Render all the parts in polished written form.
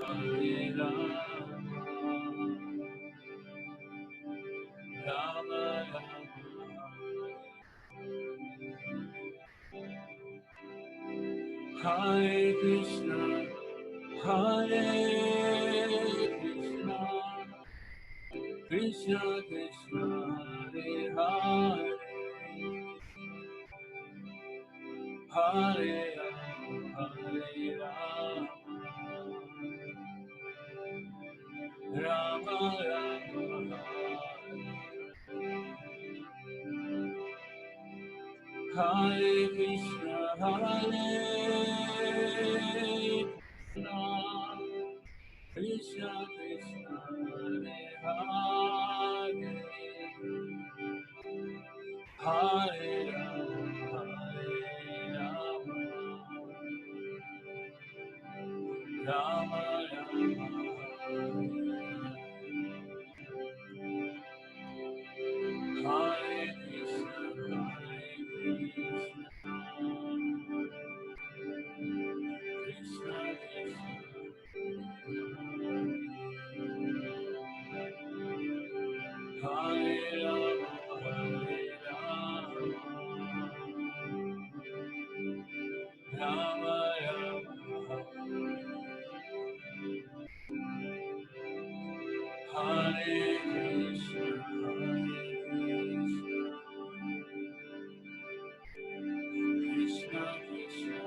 Hare Rama, Rama Rama, Hare Krishna, Hare Krishna, Krishna Krishna, Hare Hare, Hare Rama, Hare Rama, Rama Rama, Hare Krishna, Hare Krishna, Krishna Krishna, Hare Hare, Hare Rama, Rama Rama, Hare Krishna, Hare Krishna, Krishna Krishna, Hare Rama, Rama Rama, Hare Krishna, Krishna Krishna,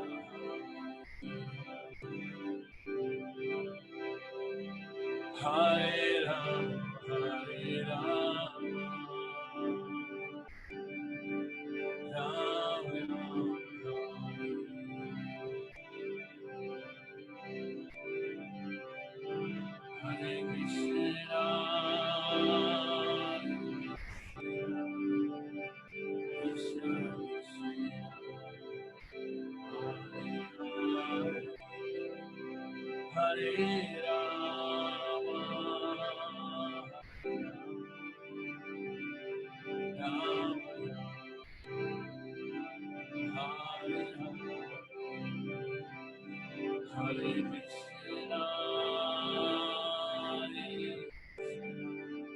Hare Rama, Rama Rama, Hare Krishna, Krishna Krishna, Hare Rama, Rama Hare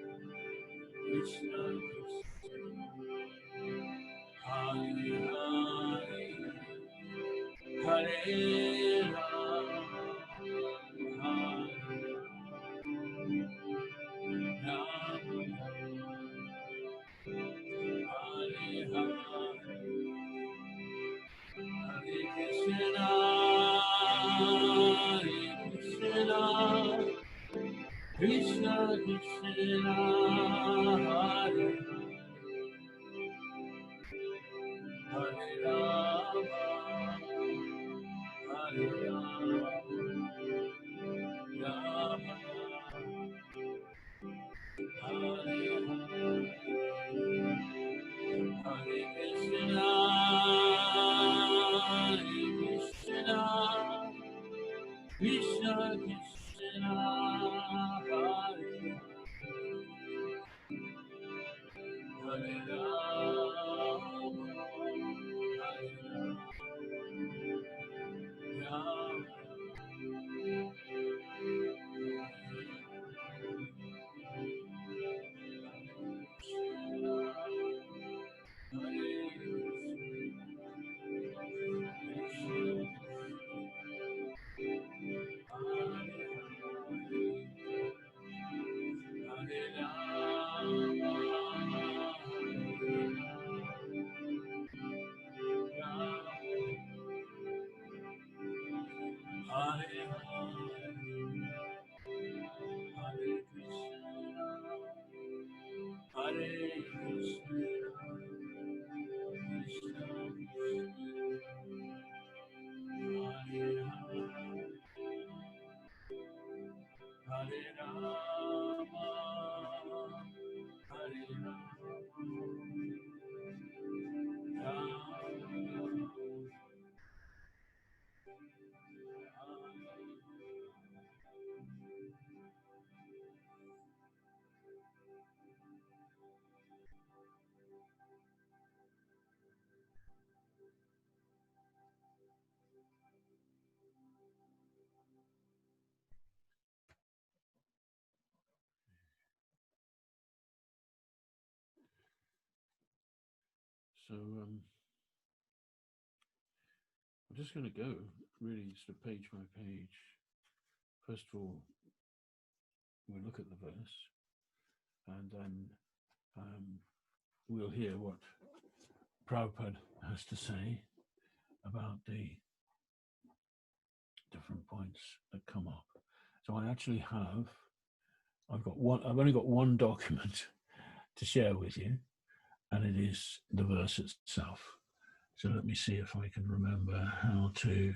Hare Krishna, Krishna Krishna, Hare Hare, Hare Rama, Hare Krishna, Krishna Krishna, Hare Hare Rama, Hare Rama, Rama Hare Hare Krishna, Krishna Krishna, Hare Hare Rama, Hare Rama, So I'm just going to go really sort of page by page. First of all, we'll look at the verse, and then we'll hear what Prabhupada has to say about the different points that come up. So I actually have, I've only got one document to share with you, and it is the verse itself. So let me see if I can remember how to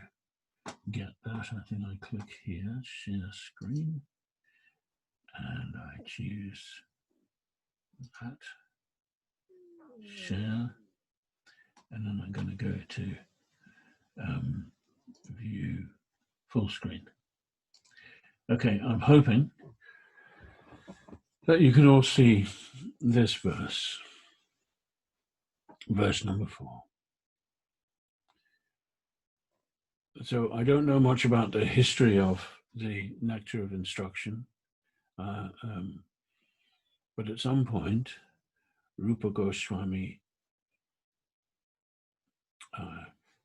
get that. I think I click here, share screen, and I choose that, share, and then I'm going to go to view full screen. Okay, I'm hoping that you can all see this verse, verse number 4. So I don't know much about the history of the Nectar of Instruction, but at some point, Rūpa Gosvāmī,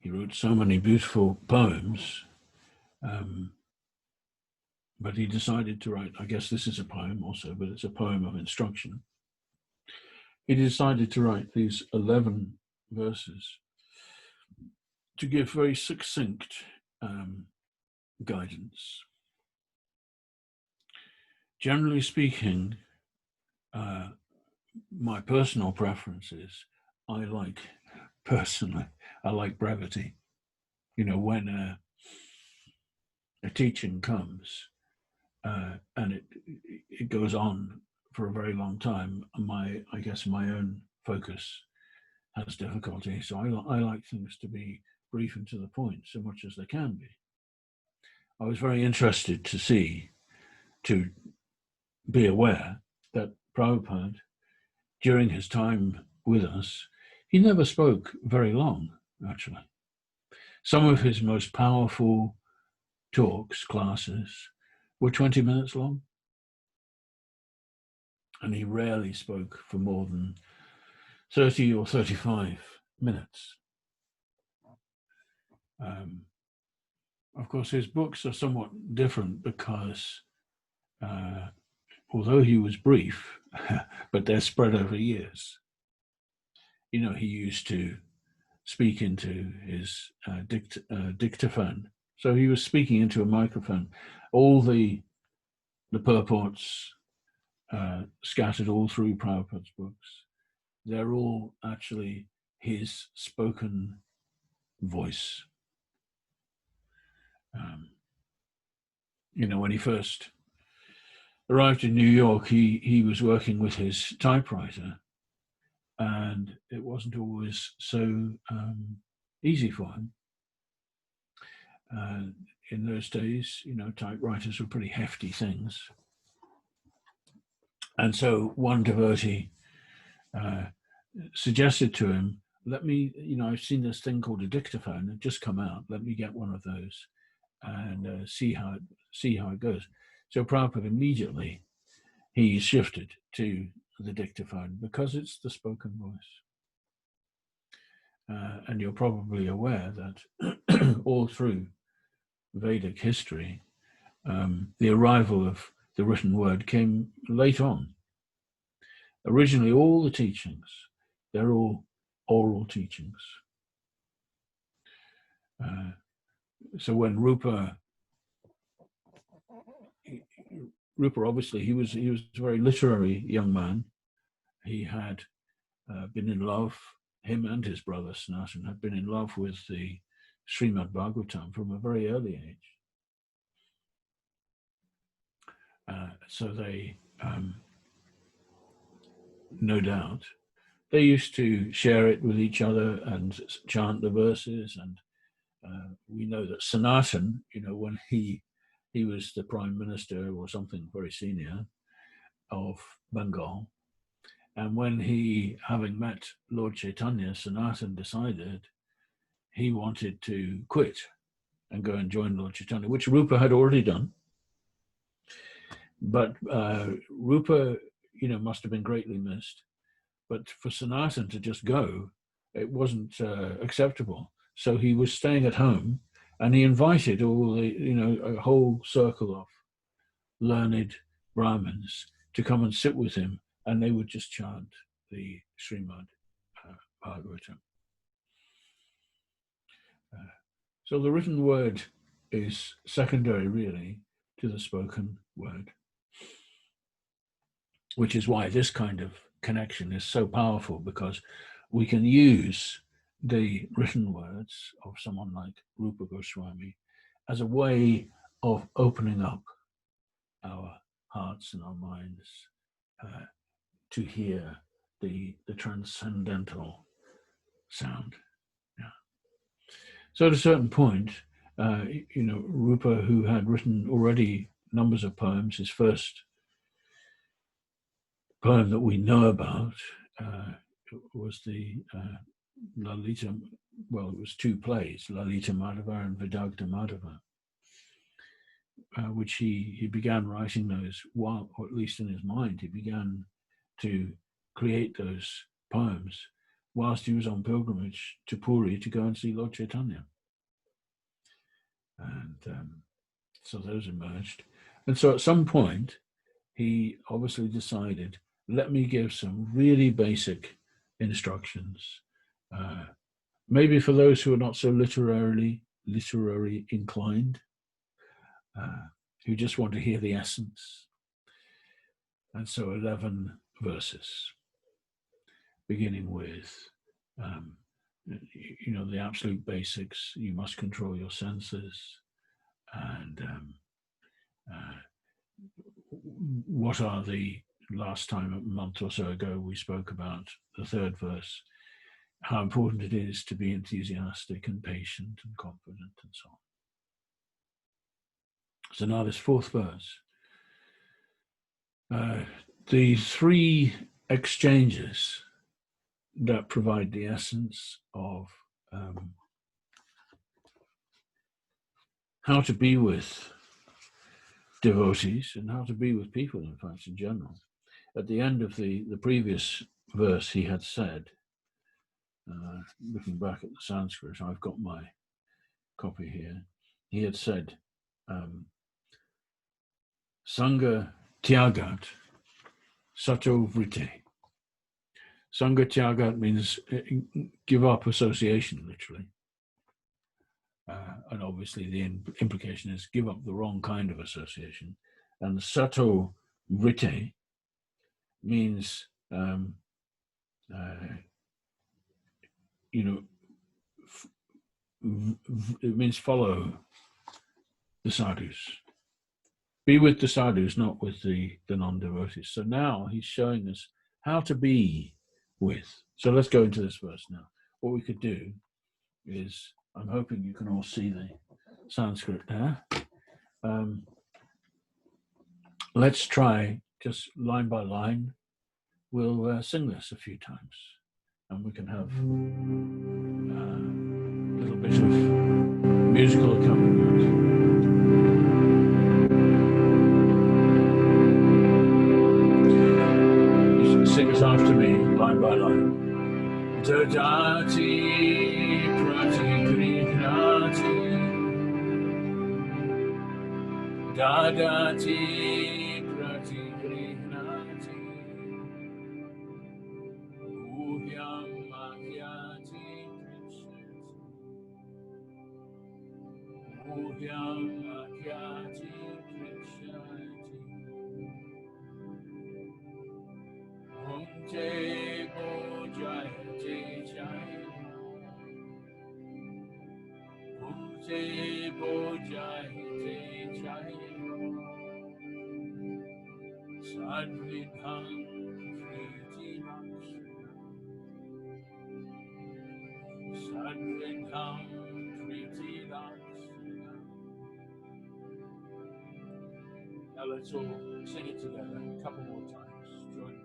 he wrote so many beautiful poems, but he decided to write, I guess this is a poem also, but it's a poem of instruction. He decided to write these 11 verses to give very succinct guidance. Generally speaking, my personal preference is I like brevity. You know, when a teaching comes and it goes on for a very long time, I guess my own focus has difficulty. So I like things to be brief and to the point, so much as they can be. I was very interested to be aware that Prabhupada, during his time with us, he never spoke very long, actually. Some of his most powerful talks, classes, were 20 minutes long. And he rarely spoke for more than 30 or 35 minutes. Of course, his books are somewhat different because although he was brief, but they're spread over years. You know, he used to speak into his dictaphone. So he was speaking into a microphone. All the purports scattered all through Prabhupada's books, they're all actually his spoken voice. You know, when he first arrived in New York, he was working with his typewriter, and it wasn't always so easy for him. In those days, you know, typewriters were pretty hefty things. And so one devotee suggested to him, let me, you know, I've seen this thing called a dictaphone, it just come out, let me get one of those and see how it goes. So Prabhupada immediately, he shifted to the dictaphone because it's the spoken voice. And you're probably aware that all through Vedic history, the arrival of the written word came late on. Originally, all the teachings, they're all oral teachings. So when Rūpa obviously, he was a very literary young man. He had been in love, him and his brother Sanatan had been in love with the Srimad Bhagavatam from a very early age. So they, no doubt, they used to share it with each other and chant the verses. And we know that Sanatan, you know, when he was the prime minister or something very senior of Bengal, and when he, having met Lord Chaitanya, Sanatan decided he wanted to quit and go and join Lord Chaitanya, which Rūpa had already done. But Rūpa, you know, must have been greatly missed. But for Sanatan to just go it wasn't acceptable. So he was staying at home, and he invited all the, a whole circle of learned Brahmins to come and sit with him, and they would just chant the Srimad Bhagavatam. So the written word is secondary, really, to the spoken word, which is why this kind of connection is so powerful, because we can use the written words of someone like Rūpa Gosvāmī as a way of opening up our hearts and our minds to hear the transcendental sound. Yeah. So at a certain point, Rupa, who had written already numbers of poems, his first poem that we know about was the Lalita, well, it was two plays, Lalita Madhava and Vidagdha Madhava, which he began writing those, while, or at least in his mind, he began to create those poems whilst he was on pilgrimage to Puri to go and see Lord Chaitanya. And so those emerged. And so at some point, he obviously decided, let me give some really basic instructions, maybe for those who are not so literary inclined, who just want to hear the essence. And so 11 verses, beginning with, the absolute basics. You must control your senses. And what are the, last time, a month or so ago, we spoke about the third verse, how important it is to be enthusiastic and patient and confident and so on. So now this fourth verse, the three exchanges that provide the essence of how to be with devotees and how to be with people, in fact, in general. At the end of the previous verse, he had said, looking back at the Sanskrit, I've got my copy here, he had said, Sangha Tyagat Sato Vrite. Sangha Tyagat means give up association, literally. And obviously the implication is give up the wrong kind of association. And Sato Vrite means, it means follow the sadhus. Be with the sadhus, not with the non-devotees. So now he's showing us how to be with. So let's go into this verse now. What we could do is, I'm hoping you can all see the Sanskrit there. Let's try just line by line. We'll sing this a few times, and we can have a little bit of musical accompaniment. Sing it after me, line by line. Dadati pratigrihnati, dadati pratigrihnati, guhyam mahyati krishnati, guhyam mahyati krishnati. Bhunte bojayate jaya, Bhunte bojayate jaya, Sadvidham priti lakshana, Sadvidham priti lakshana. Now let's all sing it together a couple more times. Join me.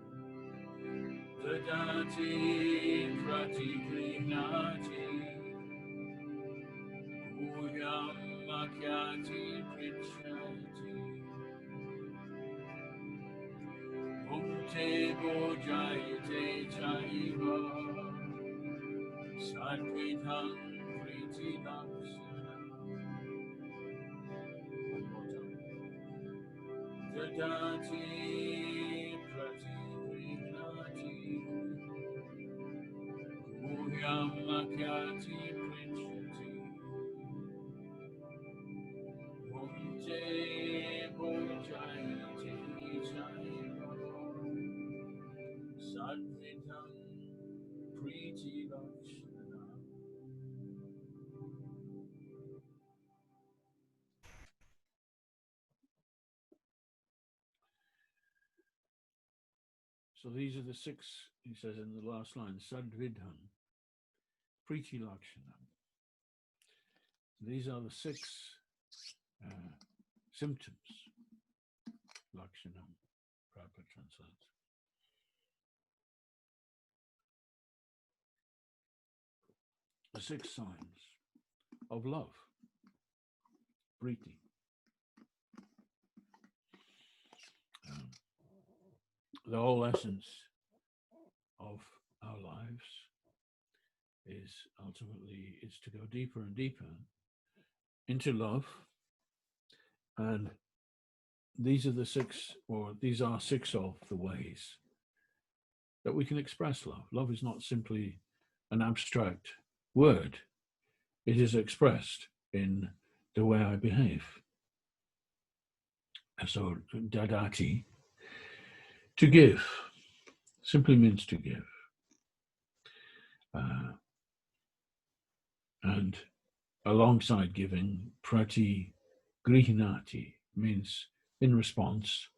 Dadati pratigrihnati, Guhyam mahyati prishnati, Bhunte bojayate jaiva, Sadvidham Priti Lakshana. Dadati Prativihnati Guhyam Makyati Pritchati Mumte Bojayati Chaiva Sadvidham Priti Lakshana. So these are the six, he says in the last line, Sadvidham, Priti Lakshanam. These are the six symptoms, Lakshanam, Prabhupada translates. The six signs of love, Priti. The whole essence of our lives is ultimately to go deeper and deeper into love, and these are six of the ways that we can express love. Love is not simply an abstract word. It is expressed in the way I behave. So dadati, to give, simply means to give. And alongside giving, prati grihinati means in response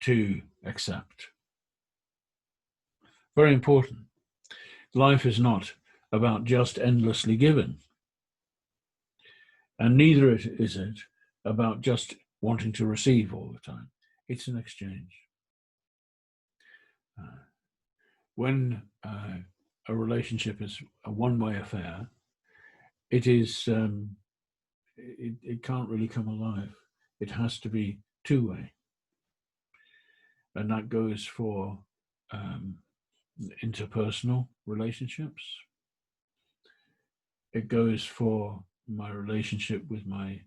to accept. Very important. Life is not about just endlessly giving. And neither is it about just wanting to receive all the time. It's an exchange. When a relationship is a one-way affair, it can't really come alive. It has to be two-way. And that goes for interpersonal relationships. It goes for my relationship with my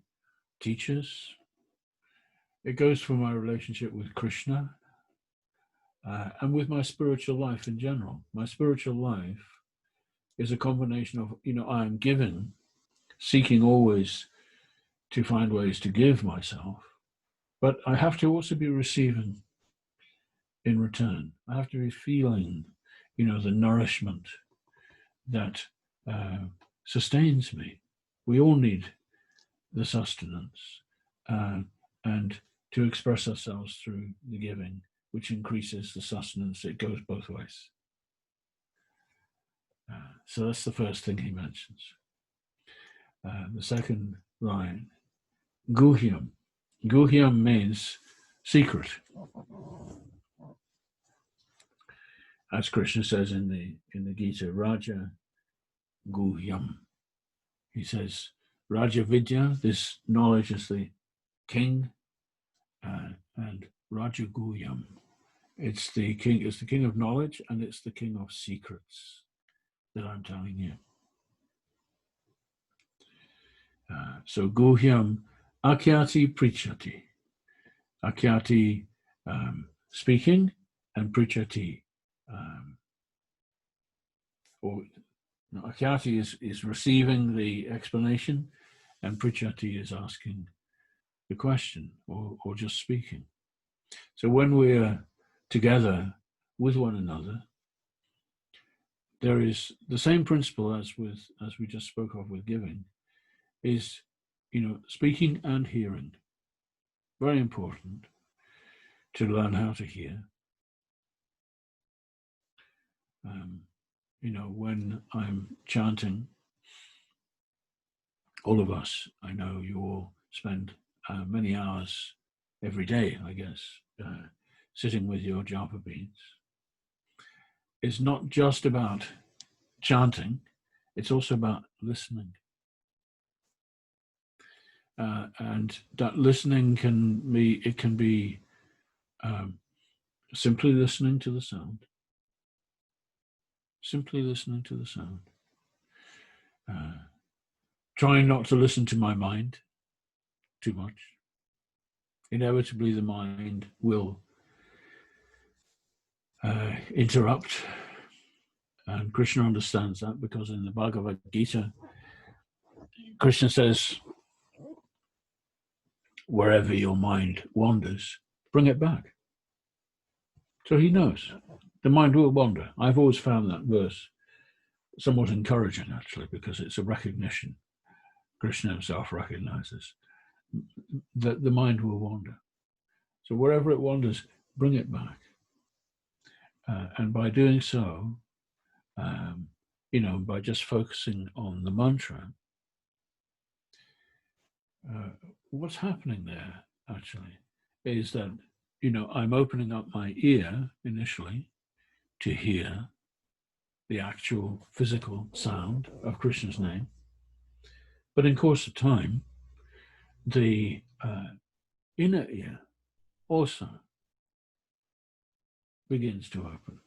teachers. It goes for my relationship with Krishna. And with my spiritual life in general. My spiritual life is a combination of, I am giving, seeking always to find ways to give myself, but I have to also be receiving in return. I have to be feeling, the nourishment that sustains me. We all need the sustenance and to express ourselves through the giving, which increases the sustenance. It goes both ways. So that's the first thing he mentions. The second line, guhyam. Guhyam means secret. As Krishna says in the Gita, Raja Guhyam. He says, Raja Vidya, this knowledge is the king, and Raja Guhyam. It's the king of knowledge, and it's the king of secrets that I'm telling you. So Guhyam Akyati Prichati. Akyati speaking, and Prichati. Akyati is receiving the explanation, and Prichati is asking the question or just speaking. So when we're together with one another, there is the same principle as we just spoke of with giving, is speaking and hearing. Very important to learn how to hear. When I'm chanting, all of us, I know you all spend many hours every day, I guess, sitting with your japa beads. It's not just about chanting, it's also about listening. And that listening can be simply listening to the sound. Simply listening to the sound. trying not to listen to my mind too much. Inevitably, the mind will interrupt, and Krishna understands that, because in the Bhagavad Gita, Krishna says, wherever your mind wanders, bring it back. So he knows the mind will wander. I've always found that verse somewhat encouraging, actually, because it's a recognition. Krishna himself recognizes that the mind will wander. So wherever it wanders, bring it back. And by doing so, by just focusing on the mantra, what's happening there, actually, is that, I'm opening up my ear initially to hear the actual physical sound of Krishna's name. But in course of time, the inner ear also begins to open.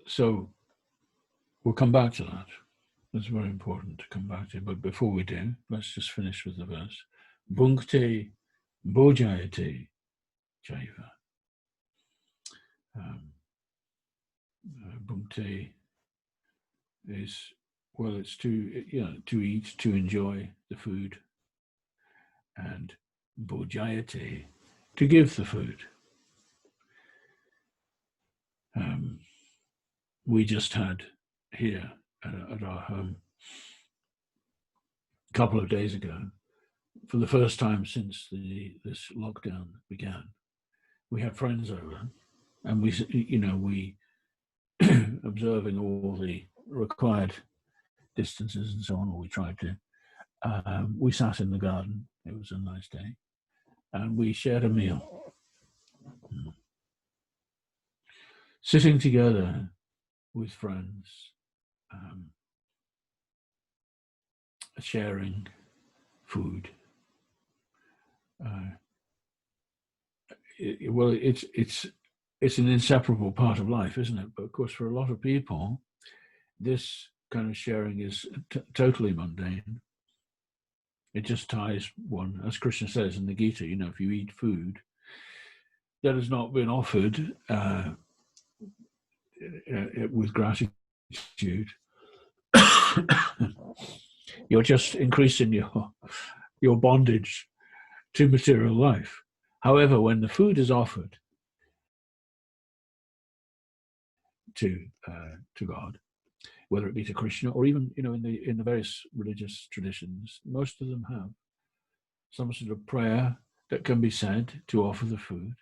So we'll come back to that. It's very important to come back to. But before we do, let's just finish with the verse. Bhunkte bhojayate jaiva. Bhunkte is, well, it's to eat, to enjoy the food, and bhojayate, to give the food. We just had here at our home a couple of days ago, for the first time since this lockdown began, we had friends over, and we observing all the required distances and so on, or we tried to. We sat in the garden. It was a nice day, and we shared a meal. Sitting together with friends, sharing food. It's an inseparable part of life, isn't it? But of course, for a lot of people, this kind of sharing is totally mundane. It just ties one, as Krishna says in the Gita, if you eat food that has not been offered with gratitude, you're just increasing your bondage to material life. However, when the food is offered to God, whether it be to Krishna or even in the various religious traditions, most of them have some sort of prayer that can be said to offer the food,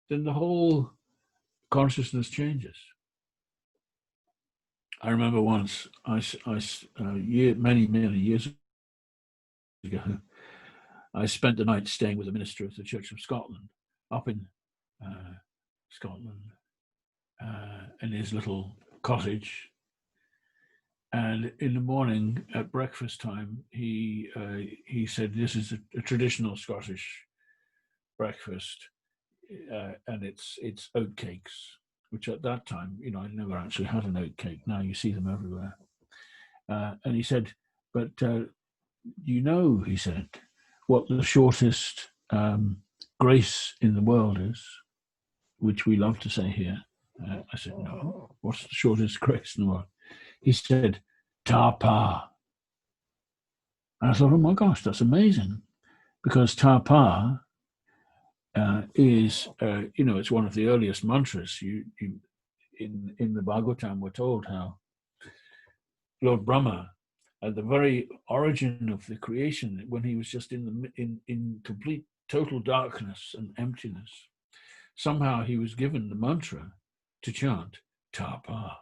then the whole consciousness changes. I remember once, many years ago, I spent the night staying with a minister of the Church of Scotland up in Scotland, in his little cottage. And in the morning at breakfast time, he said, "This is a traditional Scottish breakfast, and it's oat cakes." Which at that time, I'd never actually had an oat cake. Now you see them everywhere. And he said, "But he said, what the shortest grace in the world is, which we love to say here." I said, "No, what's the shortest grace in the world?" He said, "Tapa." And I thought, oh my gosh, that's amazing. Because tapa is, it's one of the earliest mantras. In the Bhagavatam, we're told how Lord Brahma, at the very origin of the creation, when he was just in complete total darkness and emptiness, somehow he was given the mantra to chant tapa,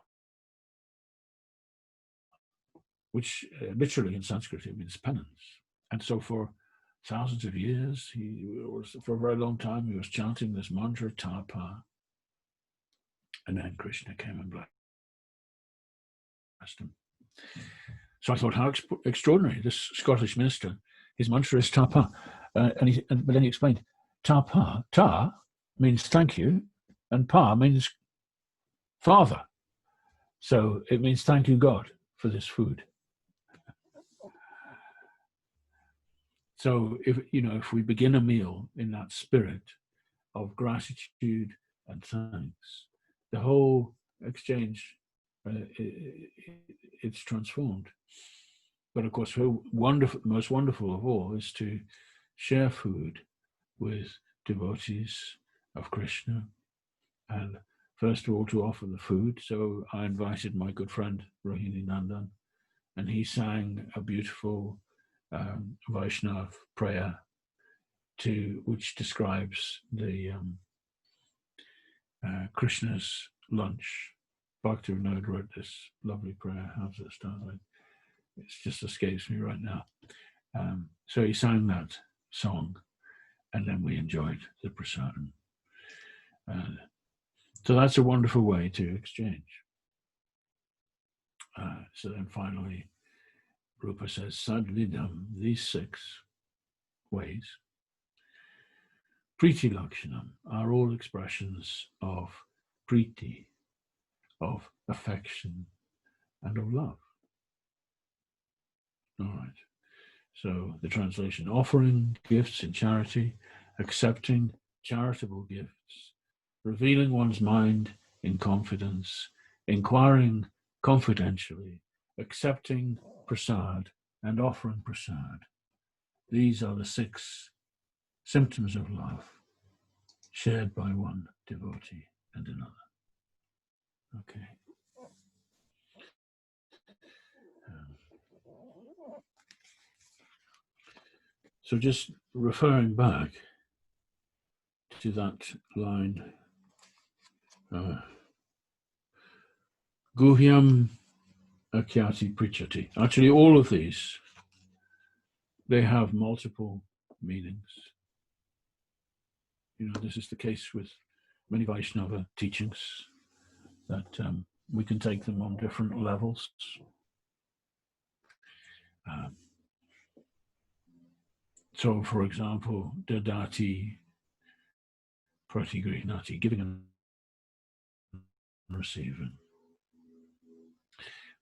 which literally in Sanskrit it means penance. And so for thousands of years, for a very long time, he was chanting this mantra tapa. And then Krishna came and blessed him. So I thought, how extraordinary! This Scottish minister, his mantra is tapa, but then he explained, tapa, ta means thank you, And Pa means father. So it means thank you, God, for this food. So if we begin a meal in that spirit of gratitude and thanks, the whole exchange, it's transformed. But of course, most wonderful of all is to share food with devotees of Krishna, and first of all to offer the food. So I invited my good friend Rohini Nandan, and he sang a beautiful Vaishnav prayer which describes the Krishna's lunch. Bhakti Vinod wrote this lovely prayer. How does it start? It just escapes me right now. So he sang that song, and then we enjoyed the prasāda. So that's a wonderful way to exchange. So then finally, Rupa says, Sadvidam, these 6 ways, Priti Lakshanam, are all expressions of Priti, of affection, and of love. All right. So the translation: offering gifts in charity, accepting charitable gifts, revealing one's mind in confidence, inquiring confidentially, accepting prasāda, and offering prasāda. These are the 6 symptoms of love shared by one devotee and another. Okay. So just referring back to that line, Guhyam Akyati Prichati. Actually, all of these, they have multiple meanings. This is the case with many Vaishnava teachings, that we can take them on different levels. So, for example, dadati pratigrihnati, giving and receiving.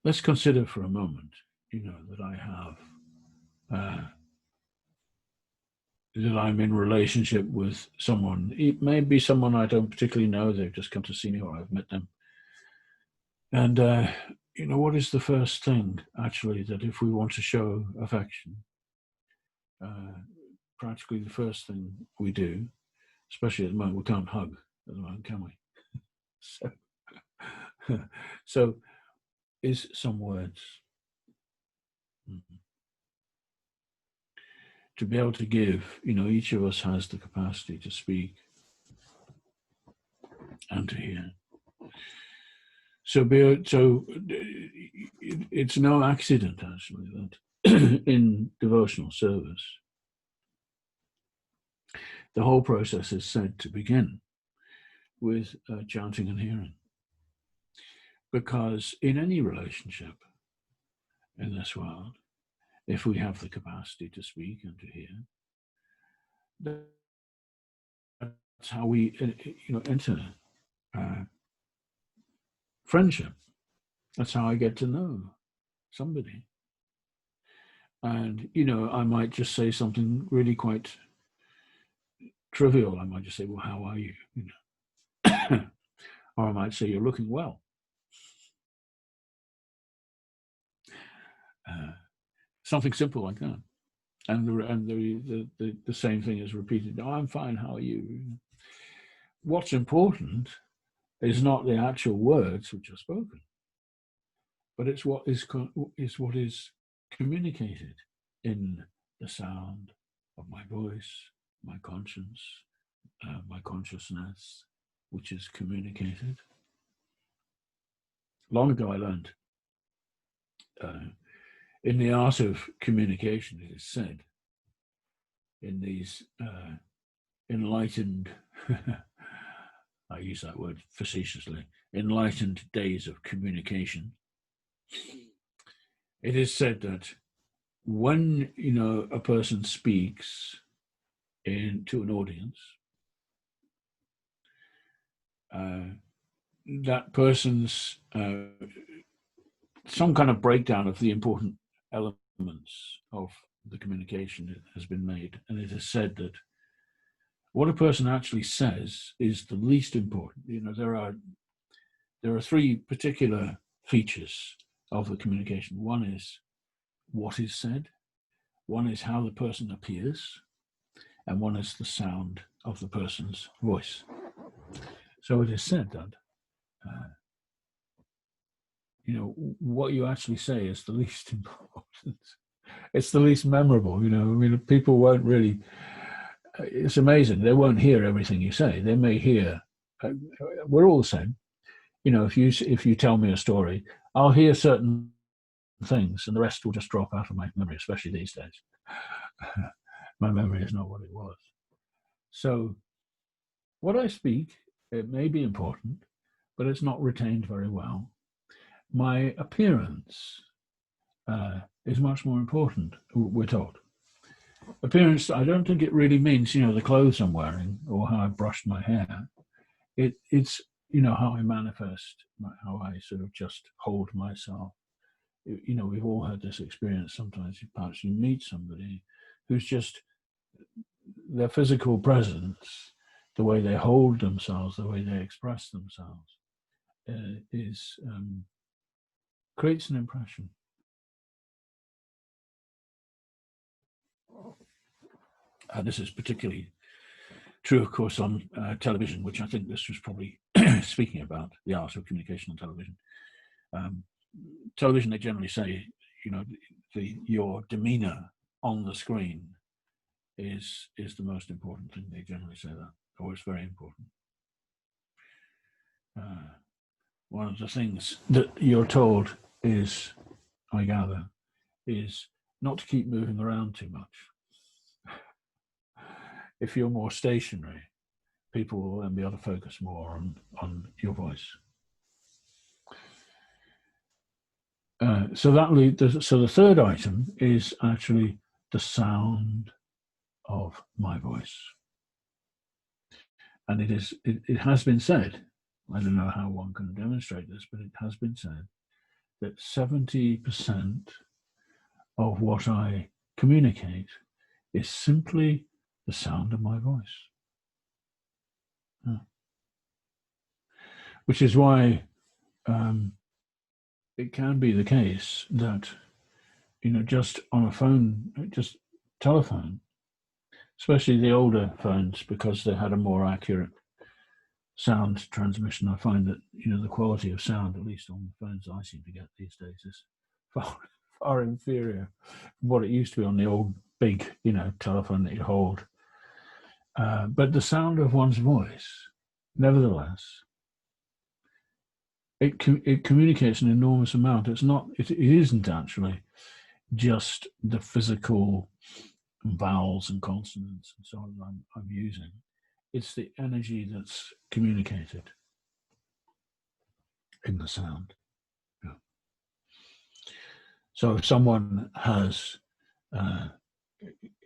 Let's consider for a moment, that I have, that I'm in relationship with someone. It may be someone I don't particularly know. They've just come to see me, or I've met them. And, what is the first thing, actually, that if we want to show affection, practically the first thing we do, especially at the moment, we can't hug at the moment, can we? So is some words. To be able to give, each of us has the capacity to speak and to hear. So it's no accident, actually, that in devotional service, the whole process is said to begin with chanting and hearing. Because in any relationship in this world, if we have the capacity to speak and to hear, that's how we, enter friendship. That's how I get to know somebody. And, I might just say something really quite trivial. I might just say, well, how are you? Or I might say, you're looking well. Something simple like that. And the same thing is repeated. Oh, I'm fine, how are you? What's important is not the actual words which are spoken, but it's what is communicated in the sound of my voice, my conscience, my consciousness, which is communicated. Long ago I learned in the art of communication, it is said, in these enlightened, I use that word facetiously, enlightened days of communication, it is said that when, a person speaks to an audience, that person's some kind of breakdown of the important elements of the communication has been made, and it is said that what a person actually says is the least important. You know, there are three particular features of the communication. One is what is said, one is how the person appears, and one is the sound of the person's voice. So it is said that you know, what you actually say is the least important. It's the least memorable. You know, I mean, people won't really. It's amazing. They won't hear everything you say. They may hear. We're all the same. You know, if you tell me a story, I'll hear certain things, and the rest will just drop out of my memory. Especially these days, my memory is not what it was. So, what I speak, it may be important, but it's not retained very well. My appearance is much more important, we're told. Appearance, I don't think it really means, you know, the clothes I'm wearing or how I brushed my hair. It's, you know, how I manifest, how I sort of just hold myself. You know, we've all had this experience. Sometimes perhaps you meet somebody who's just, their physical presence, the way they hold themselves, the way they express themselves, creates an impression. This is particularly true, of course, on television, which I think this was probably speaking about the art of communication on television. Television, they generally say, you know, your demeanor on the screen is the most important thing. They generally say that, or it's very important. One of the things that you're told is, I gather, is not to keep moving around too much. If you're more stationary, people will then be able to focus more on your voice. So the third item is actually the sound of my voice, and it has been said. I don't know how one can demonstrate this, but it has been said that 70% of what I communicate is simply the sound of my voice. Which is why it can be the case that, you know, just on a phone, just telephone, especially the older phones, because they had a more accurate sound transmission, I find that, you know, the quality of sound, at least on the phones I seem to get these days, is far inferior from what it used to be on the old big, you know, telephone that you hold. But the sound of one's voice, nevertheless, it communicates an enormous amount. It isn't actually just the physical vowels and consonants and so on I'm using. It's the energy that's communicated in the sound. Yeah. So if someone has,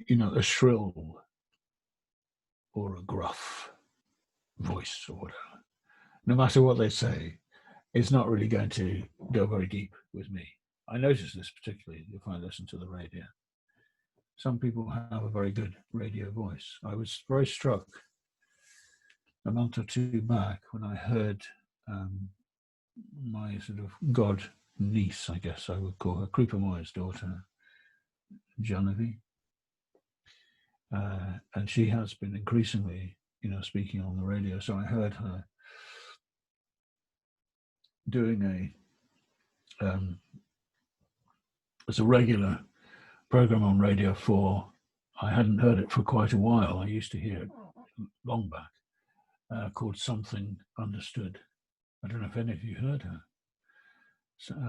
you know, a shrill or a gruff voice or whatever, no matter what they say, it's not really going to go very deep with me. I notice this particularly if I listen to the radio. Some people have a very good radio voice. I was very struck a month or two back when I heard my sort of god niece, I guess I would call her, Krupa Moyer's daughter, Genevieve. And she has been increasingly, you know, speaking on the radio. So I heard her doing as a regular program on Radio 4. I hadn't heard it for quite a while. I used to hear it long back, called Something Understood. I don't know if any of you heard her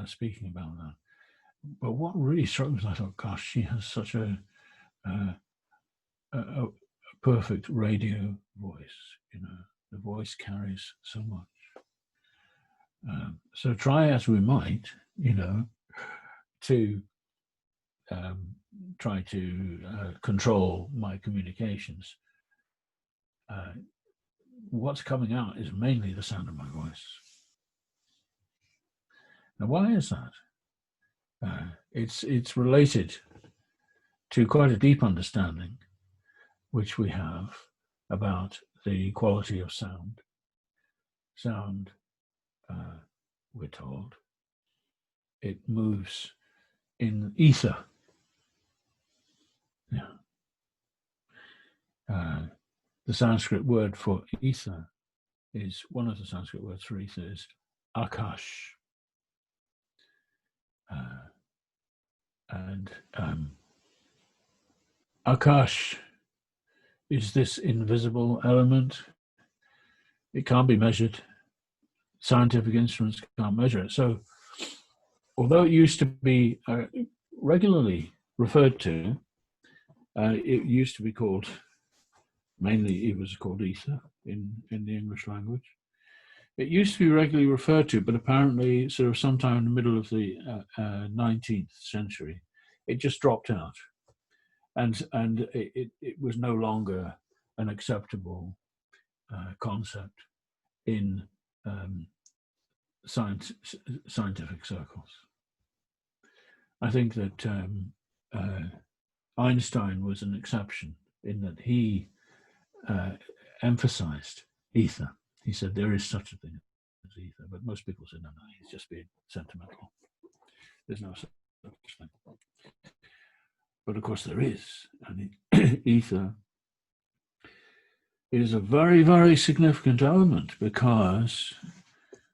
speaking about that. But what really struck me was I thought, gosh, she has such a perfect radio voice. You know, the voice carries so much. So try as we might, you know, to try to control my communications. what's coming out is mainly the sound of my voice. Now, why is that? It's related to quite a deep understanding which we have about the quality of sound. Sound, we're told, it moves in ether. Yeah. The Sanskrit word for ether is, one of the Sanskrit words for ether is akash. And akash is this invisible element. It can't be measured. Scientific instruments can't measure it. So, although it used to be regularly referred to, it used to be called, mainly it was called ether in the English language. It used to be regularly referred to, but apparently sort of sometime in the middle of the 19th century, it just dropped out. And it was no longer an acceptable concept in scientific circles. I think that Einstein was an exception in that he emphasized ether. He said there is such a thing as ether, but most people said, no, he's just being sentimental. There's no such thing. But of course there is. And ether is a very, very significant element because,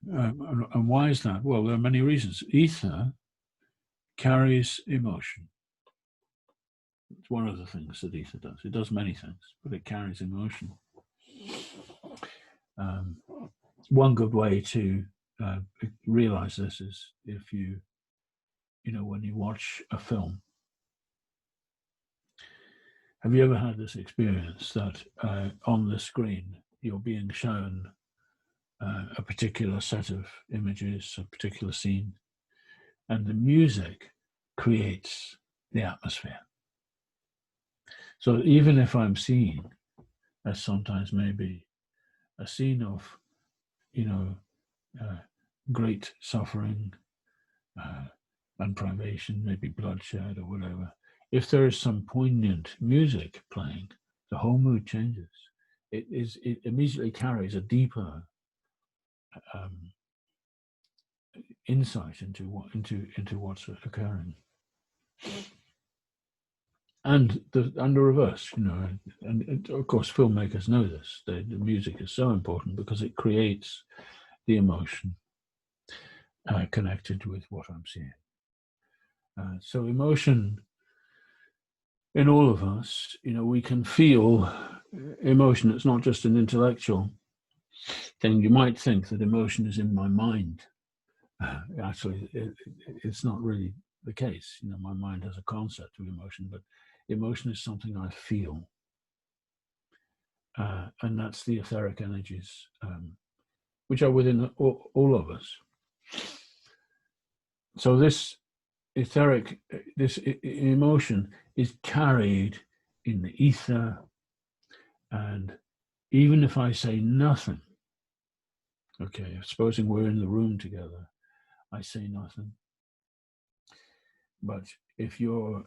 and why is that? Well, there are many reasons. Ether carries emotion. It's one of the things that ether does. It does many things, but it carries emotion. One good way to realize this is if you know, when you watch a film. Have you ever had this experience that on the screen you're being shown a particular set of images, a particular scene, and the music creates the atmosphere? So even if I'm seeing, as sometimes maybe, a scene of, you know, great suffering and privation, maybe bloodshed or whatever, if there is some poignant music playing, the whole mood changes. It immediately carries a deeper insight into what's occurring. And the reverse, you know, and of course filmmakers know this. The music is so important because it creates the emotion connected with what I'm seeing. So emotion in all of us, you know, we can feel emotion. It's not just an intellectual thing. You might think that emotion is in my mind. Actually, it's not really the case. You know, my mind has a concept of emotion, but emotion is something I feel. And that's the etheric energies, which are within all of us. So this etheric, this emotion is carried in the ether, and even if I say nothing, okay, supposing we're in the room together, I say nothing, but if you're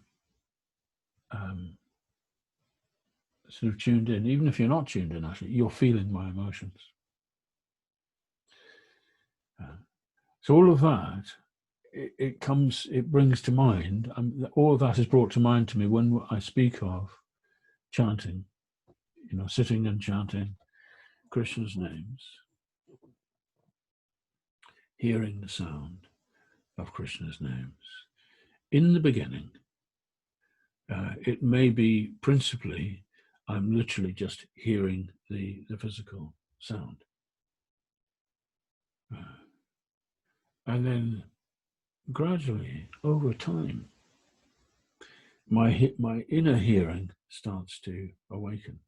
sort of tuned in, even if you're not tuned in, actually, you're feeling my emotions. So all of that, it brings to mind, all of that is brought to mind to me when I speak of chanting, you know, sitting and chanting Krishna's names, hearing the sound of Krishna's names. In the beginning, it may be principally, I'm literally just hearing the physical sound. And then gradually, over time, my inner hearing starts to awaken.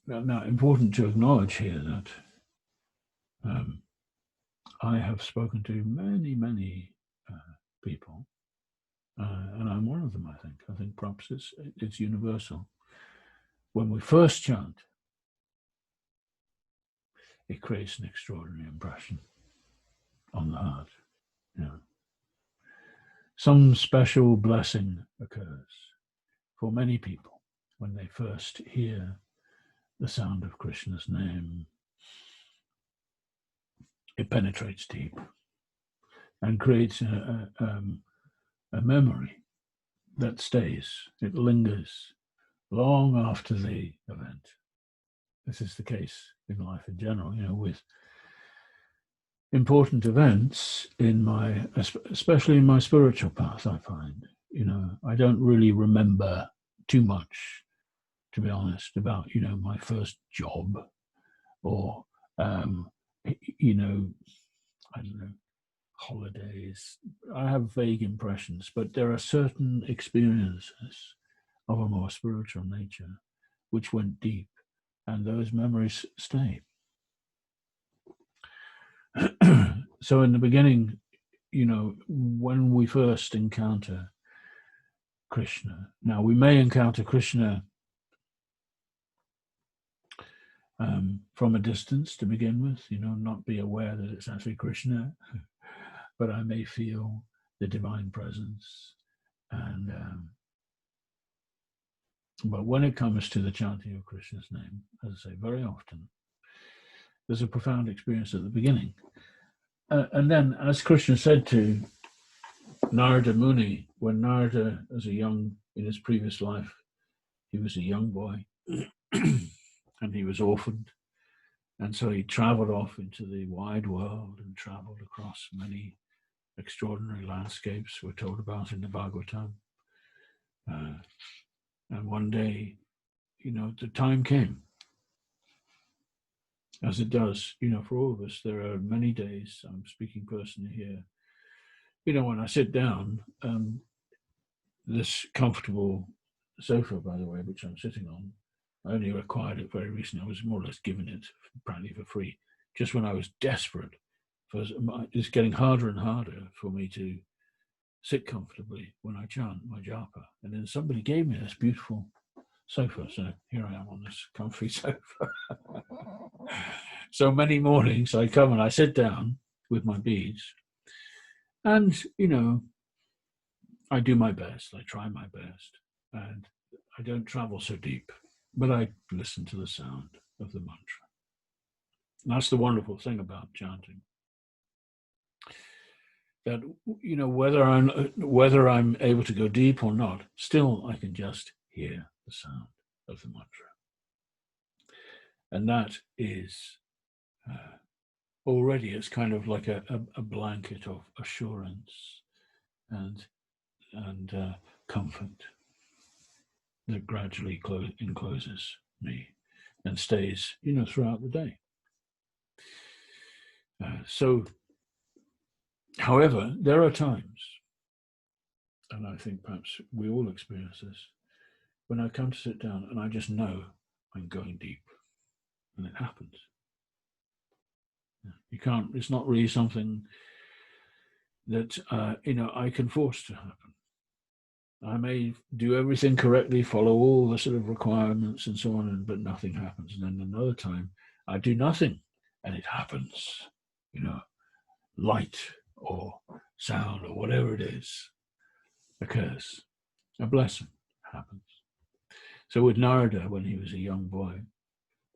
Now, important to acknowledge here that I have spoken to many, many people, and I'm one of them, I think. I think perhaps it's universal, when we first chant, it creates an extraordinary impression on the heart. Yeah. Some special blessing occurs for many people when they first hear the sound of Krishna's name. It penetrates deep and creates a memory that stays. It lingers long after the event. This is the case in life in general, with important events especially in my spiritual path, I find, I don't really remember too much, to be honest, about, my first job or, I don't know, holidays. I have vague impressions, but there are certain experiences of a more spiritual nature which went deep, and those memories stay. So in the beginning, when we first encounter Krishna, now we may encounter Krishna from a distance to begin with, not be aware that it's actually Krishna, but I may feel the divine presence. And but when it comes to the chanting of Krishna's name, as I say, very often, there's a profound experience at the beginning. And then, as Krishna said to Narada Muni, when Narada, in his previous life, he was a young boy, and he was orphaned. And so he traveled off into the wide world and traveled across many extraordinary landscapes we're told about in the Bhagavatam. And one day, the time came, as it does, for all of us. There are many days, I'm speaking personally here, when I sit down, this comfortable sofa, by the way, which I'm sitting on, I only acquired it very recently. I was more or less given it apparently for free, just when I was desperate. It's getting harder and harder for me to sit comfortably when I chant my japa. And then somebody gave me this beautiful sofa. So here I am on this comfy sofa. So many mornings I come and I sit down with my beads, and, I do my best. I try my best. And I don't travel so deep, but I listen to the sound of the mantra. And that's the wonderful thing about chanting. That, whether I'm able to go deep or not, still I can just hear the sound of the mantra. And that is already, it's kind of like a blanket of assurance and comfort that gradually encloses me and stays, throughout the day. However, there are times, and I think perhaps we all experience this, when I come to sit down and I just know I'm going deep, and it happens. It's not really something that, I can force to happen. I may do everything correctly, follow all the sort of requirements and so on, but nothing happens. And then another time I do nothing and it happens, light or sound or whatever it is occurs. A blessing happens. So with Narada, when he was a young boy,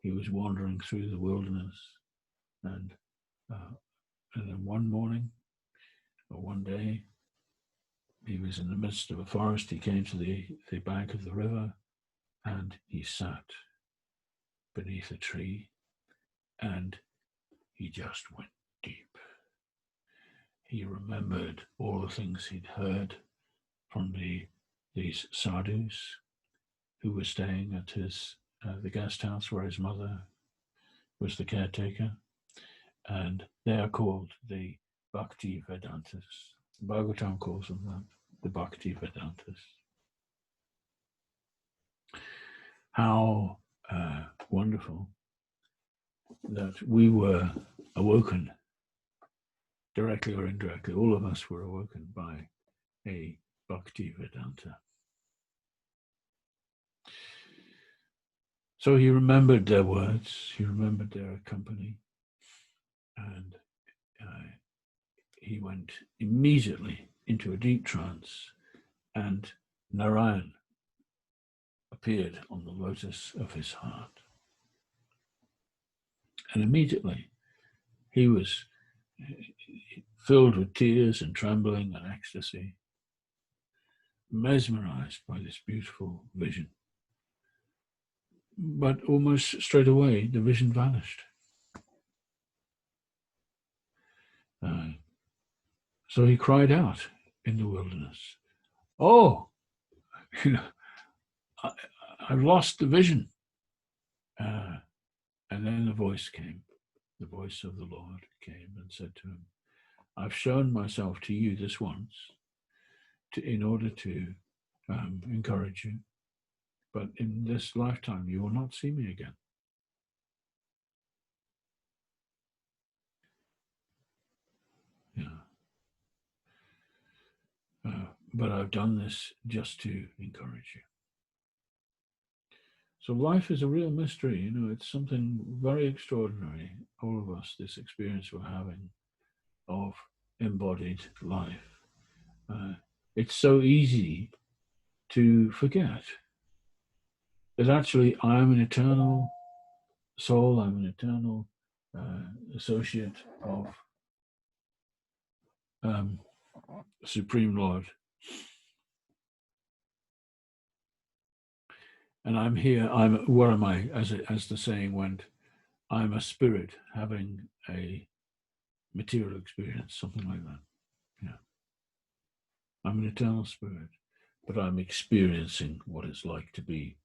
he was wandering through the wilderness, and then one morning or one day, he was in the midst of a forest. He came to the bank of the river, and he sat beneath a tree, and he just went deep. He remembered all the things he'd heard from these sadhus who were staying at the guest house where his mother was the caretaker, and they are called the Bhakti Vedantas. Bhagavatam calls them that, the Bhakti Vedantas. How wonderful that we were awoken, directly or indirectly. All of us were awoken by a Bhakti Vedanta. So he remembered their words, he remembered their company, and he went immediately into a deep trance, and Narayan appeared on the lotus of his heart. And immediately he was filled with tears and trembling and ecstasy, mesmerized by this beautiful vision. But almost straight away, the vision vanished. So he cried out in the wilderness, "Oh, I've lost the vision." And then the voice came. The voice of the Lord came and said to him, "I've shown myself to you this once in order to encourage you. But in this lifetime, you will not see me again." But I've done this just to encourage you. So life is a real mystery. It's something very extraordinary. All of us, this experience we're having of embodied life. It's so easy to forget that actually I am an eternal soul, I'm an eternal associate of Supreme Lord. And I'm here, where am I, as the saying went, I'm a spirit having a material experience, something like that. Yeah. I'm an eternal spirit, but I'm experiencing what it's like to be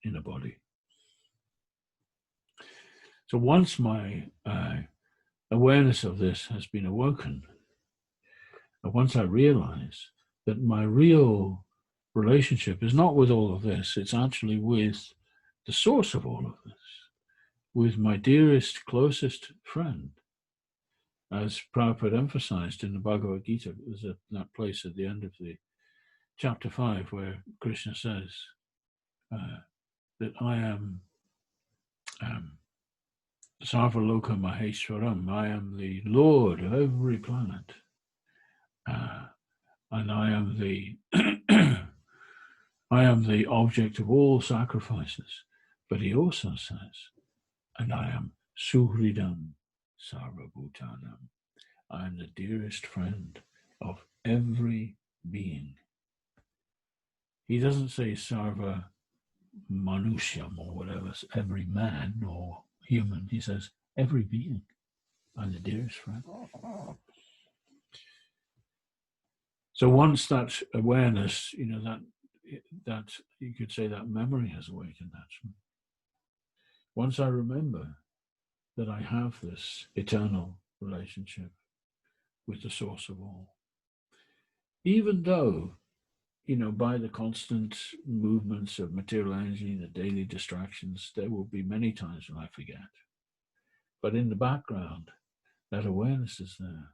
in a body. So once my awareness of this has been awoken, and once I realize that my real relationship is not with all of this, it's actually with the source of all of this, with my dearest, closest friend. As Prabhupada emphasized in the Bhagavad Gita, there's that place at the end of the chapter 5 where Krishna says that I am Sarvaloka Maheshwaram, I am the Lord of every planet, and I am the I am the object of all sacrifices. But he also says, and I am Suhridam Sarvabhutanam, I am the dearest friend of every being. He doesn't say Sarva Manusyam or whatever, every man or human. He says every being. I'm the dearest friend. So once that awareness, that you could say that memory has awakened actually. Once I remember that I have this eternal relationship with the source of all, even though, by the constant movements of material energy, the daily distractions, there will be many times when I forget. But in the background, that awareness is there.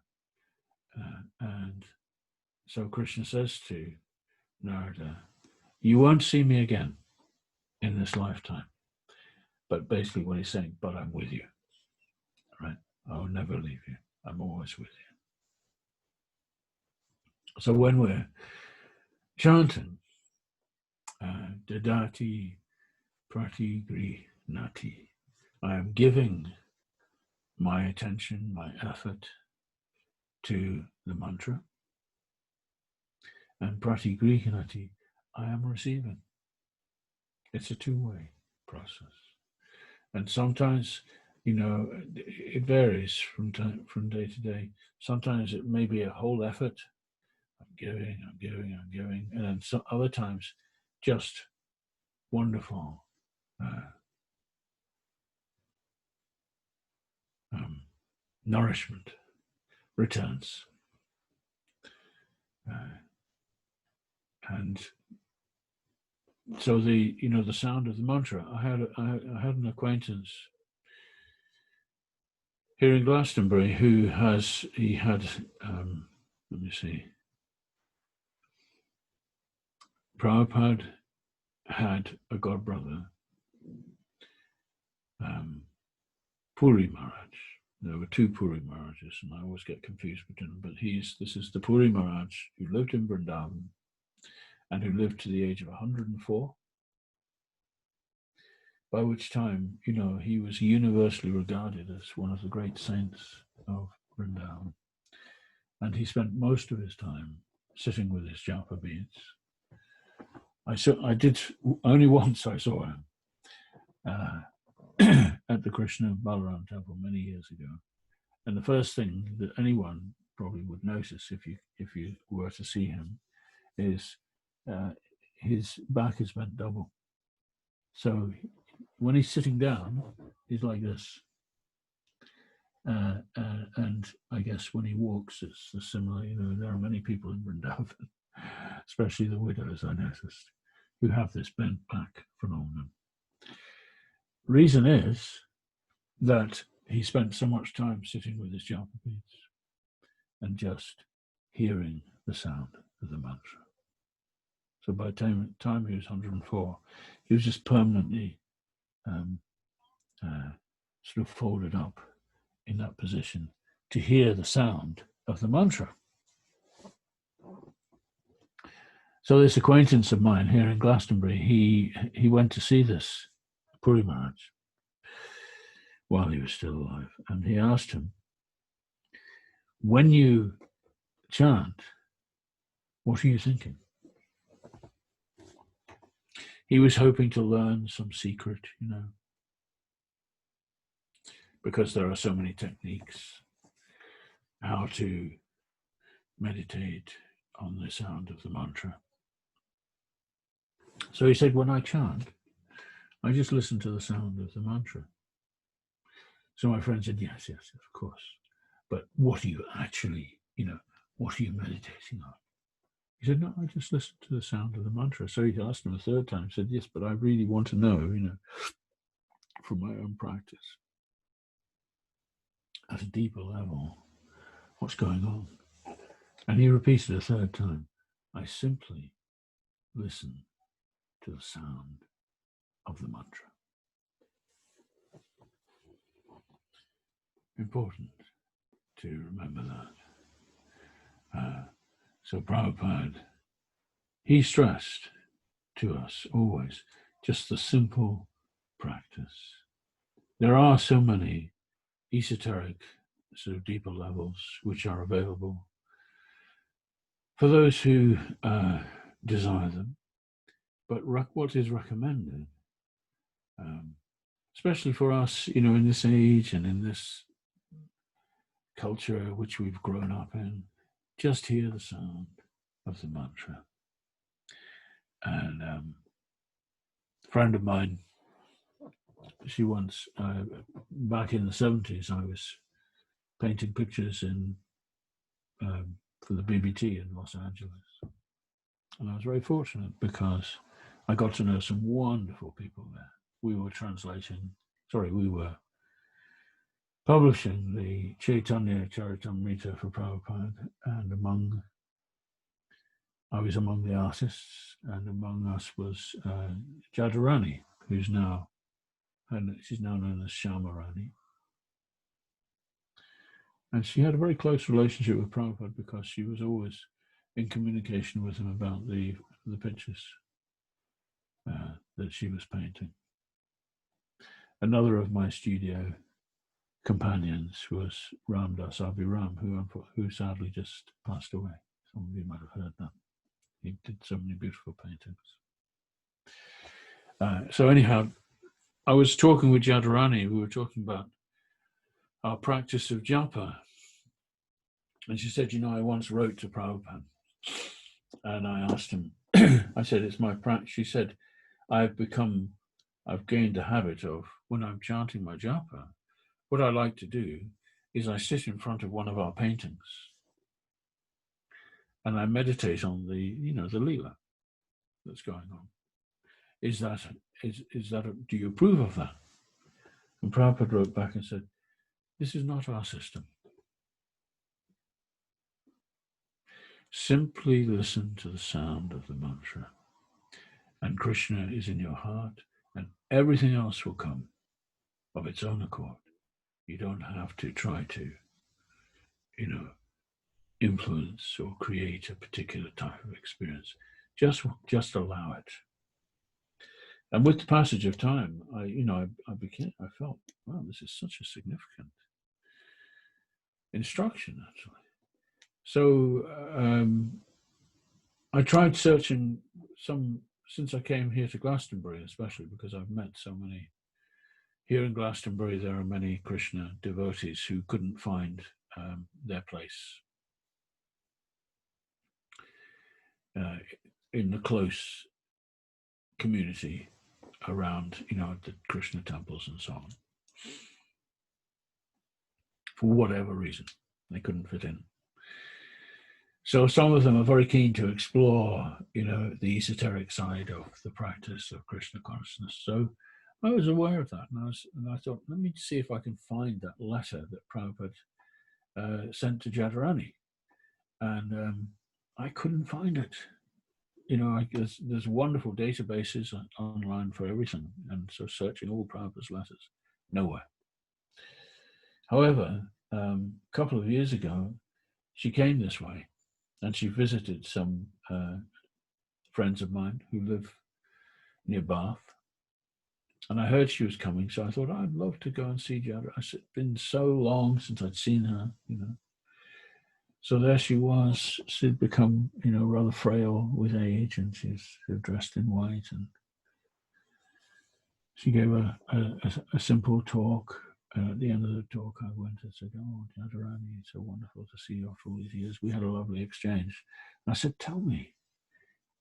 And so Krishna says to Narada, you won't see me again in this lifetime. But basically what he's saying, but I'm with you, right? I will never leave you. I'm always with you. So when we're chanting, Dadati Pratigrihnati, I am giving my attention, my effort to the mantra. And Pratigrihnati, I am receiving. It's a two-way process. And sometimes, it varies from day to day. Sometimes it may be a whole effort. I'm giving. And then some other times, just wonderful nourishment returns. And so the sound of the mantra, I had an acquaintance here in Glastonbury who had let me see, Prabhupada had a godbrother Puri Maharaj. There were two Puri Maharajas, and I always get confused between them. But this is the Puri Maharaj who lived in Vrindavan and who lived to the age of 104. By which time, you know, he was universally regarded as one of the great saints of Vrindavan. And he spent most of his time sitting with his japa beads. I did only once I saw him at the Krishna Balaram temple many years ago. And the first thing that anyone probably would notice if you were to see him is his back is bent double. So when he's sitting down, he's like this. And I guess when he walks, it's similar. You know, there are many people in Vrindavan, especially the widows, I noticed, who have this bent back phenomenon. Reason is that he spent so much time sitting with his japa beads and just hearing the sound of the mantra. So by the time he was 104, he was just permanently sort of folded up in that position to hear the sound of the mantra. So this acquaintance of mine here in Glastonbury, he went to see this Puri Maharaj while he was still alive, and he asked him, when you chant, what are you thinking? He was hoping to learn some secret, you know, because there are so many techniques how to meditate on the sound of the mantra. So he said, when I chant, I just listen to the sound of the mantra. So my friend said, yes, of course. But what are you actually, you know, what are you meditating on? He said, no, I just listen to the sound of the mantra. So he asked him a third time, said, yes, but I really want to know, you know, from my own practice, at a deeper level, what's going on? And he repeated a third time, I simply listen to the sound of the mantra. Important to remember that. So Prabhupada, he stressed to us always just the simple practice. There are so many esoteric, sort of deeper levels which are available for those who desire them. But what is recommended, especially for us, you know, in this age and in this culture which we've grown up in, just hear the sound of the mantra. And a friend of mine, she once, back in the 70s, I was painting pictures for the BBT in Los Angeles. And I was very fortunate because I got to know some wonderful people there. We were publishing the Chaitanya Charitamrita for Prabhupada, and I was among the artists, and among us was Jadharani, she's now known as Shyamarani. And she had a very close relationship with Prabhupada because she was always in communication with him about the pictures that she was painting. Another of my studio companions was Ramdas Abhiram, who sadly just passed away. Some of you might have heard that. He did so many beautiful paintings. So anyhow, I was talking with Jadharani. We were talking about our practice of japa. And she said, you know, I once wrote to Prabhupada. And I asked him, I said, it's my practice. She said, I've gained a habit of, when I'm chanting my japa, what I like to do is I sit in front of one of our paintings and I meditate on the Leela that's going on. Do you approve of that? And Prabhupada wrote back and said, this is not our system. Simply listen to the sound of the mantra, and Krishna is in your heart, and everything else will come. of its own accord. You don't have to try to, influence or create a particular type of experience. Just allow it. And with the passage of time, I felt, wow, this is such a significant instruction, actually. So I tried searching since I came here to Glastonbury, especially because I've met so many. Here in Glastonbury, there are many Krishna devotees who couldn't find their place in the close community around, the Krishna temples and so on. For whatever reason, they couldn't fit in. So some of them are very keen to explore, the esoteric side of the practice of Krishna consciousness. So I was aware of that, and I thought, let me see if I can find that letter that Prabhupada sent to Jadharani, and I couldn't find it. There's wonderful databases online for everything, and so searching all Prabhupada's letters, nowhere. However, a couple of years ago, she came this way, and she visited some friends of mine who live near Bath. And I heard she was coming, so I thought, I'd love to go and see Jadharani. It's been so long since I'd seen her, So there she was. She'd become, rather frail with age, and she's dressed in white. And she gave a simple talk. At the end of the talk, I went and said, "Oh, Jadharani, it's so wonderful to see you after all these years." We had a lovely exchange. And I said, "Tell me,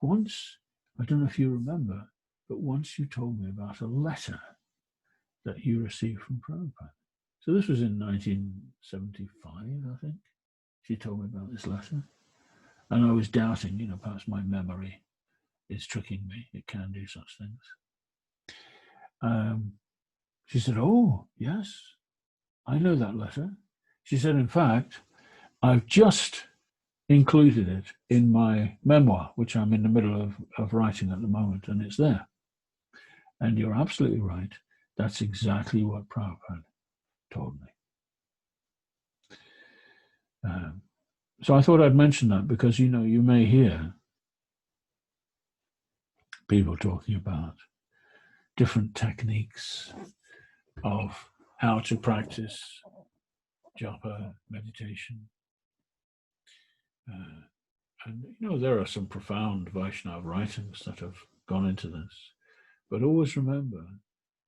once, I don't know if you remember, but once you told me about a letter that you received from Prabhupada." So this was in 1975, I think. She told me about this letter. And I was doubting, perhaps my memory is tricking me. It can do such things. She said, "Oh, yes, I know that letter." She said, "In fact, I've just included it in my memoir, which I'm in the middle of writing at the moment, and it's there. And you're absolutely right. That's exactly what Prabhupada told me." So I thought I'd mention that because, you may hear people talking about different techniques of how to practice japa meditation. And, there are some profound Vaishnava writings that have gone into this. But always remember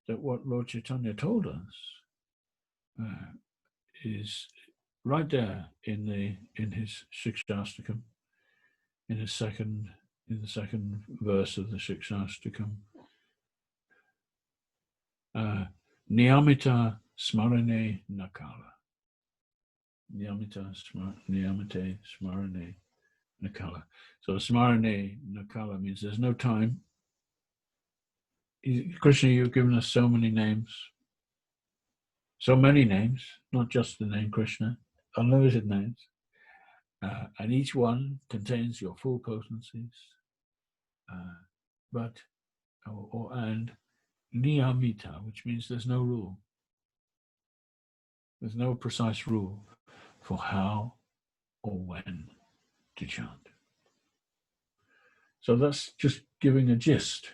that what Lord Chaitanya told us is right there in his Shikshastakam, in the second verse of the Shikshastakam. Niyamita smarane nakala. Niyamite smarane nakala. So smarane nakala means there's no time. Krishna, you've given us so many names, not just the name Krishna, unlimited names, and each one contains your full potencies. And niyamita, which means there's no rule. There's no precise rule for how or when to chant. So that's just giving a gist.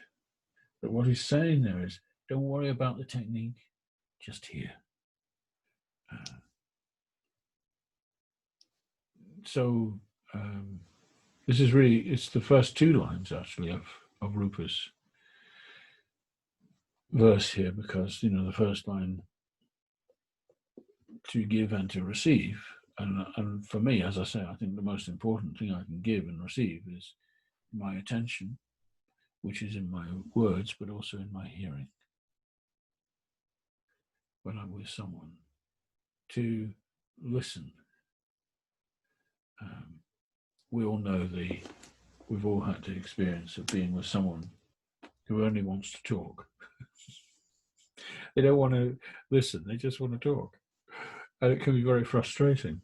But what he's saying there is, don't worry about the technique, just hear. So this is really, it's the first two lines actually of Rupa's verse here, because, the first line, to give and to receive. And for me, as I say, I think the most important thing I can give and receive is my attention, which is in my words, but also in my hearing. When I'm with someone, to listen. We all know we've all had the experience of being with someone who only wants to talk. They don't want to listen, they just want to talk. And it can be very frustrating.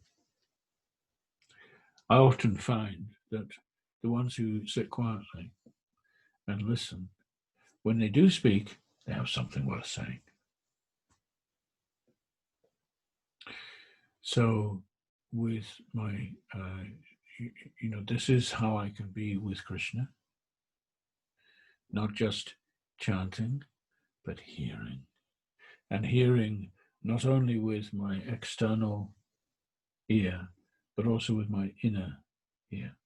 I often find that the ones who sit quietly and listen, when they do speak, they have something worth saying. So with my, this is how I can be with Krishna, not just chanting, but hearing. And hearing not only with my external ear, but also with my inner ear.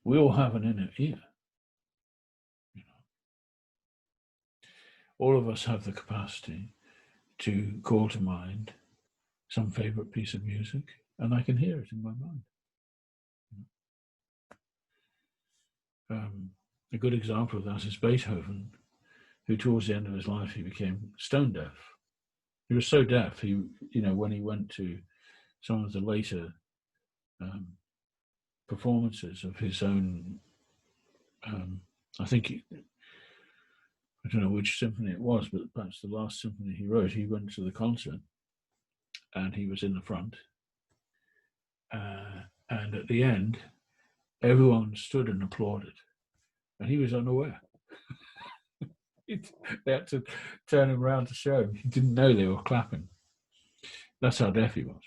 We all have an inner ear. All of us have the capacity to call to mind some favorite piece of music, and I can hear it in my mind. A good example of that is Beethoven, who towards the end of his life, he became stone deaf. He was so deaf, when he went to some of the later performances of his own, I don't know which symphony it was, but perhaps the last symphony he wrote, he went to the concert and he was in the front. And at the end, everyone stood and applauded. And he was unaware. They had to turn him around to show him. He didn't know they were clapping. That's how deaf he was.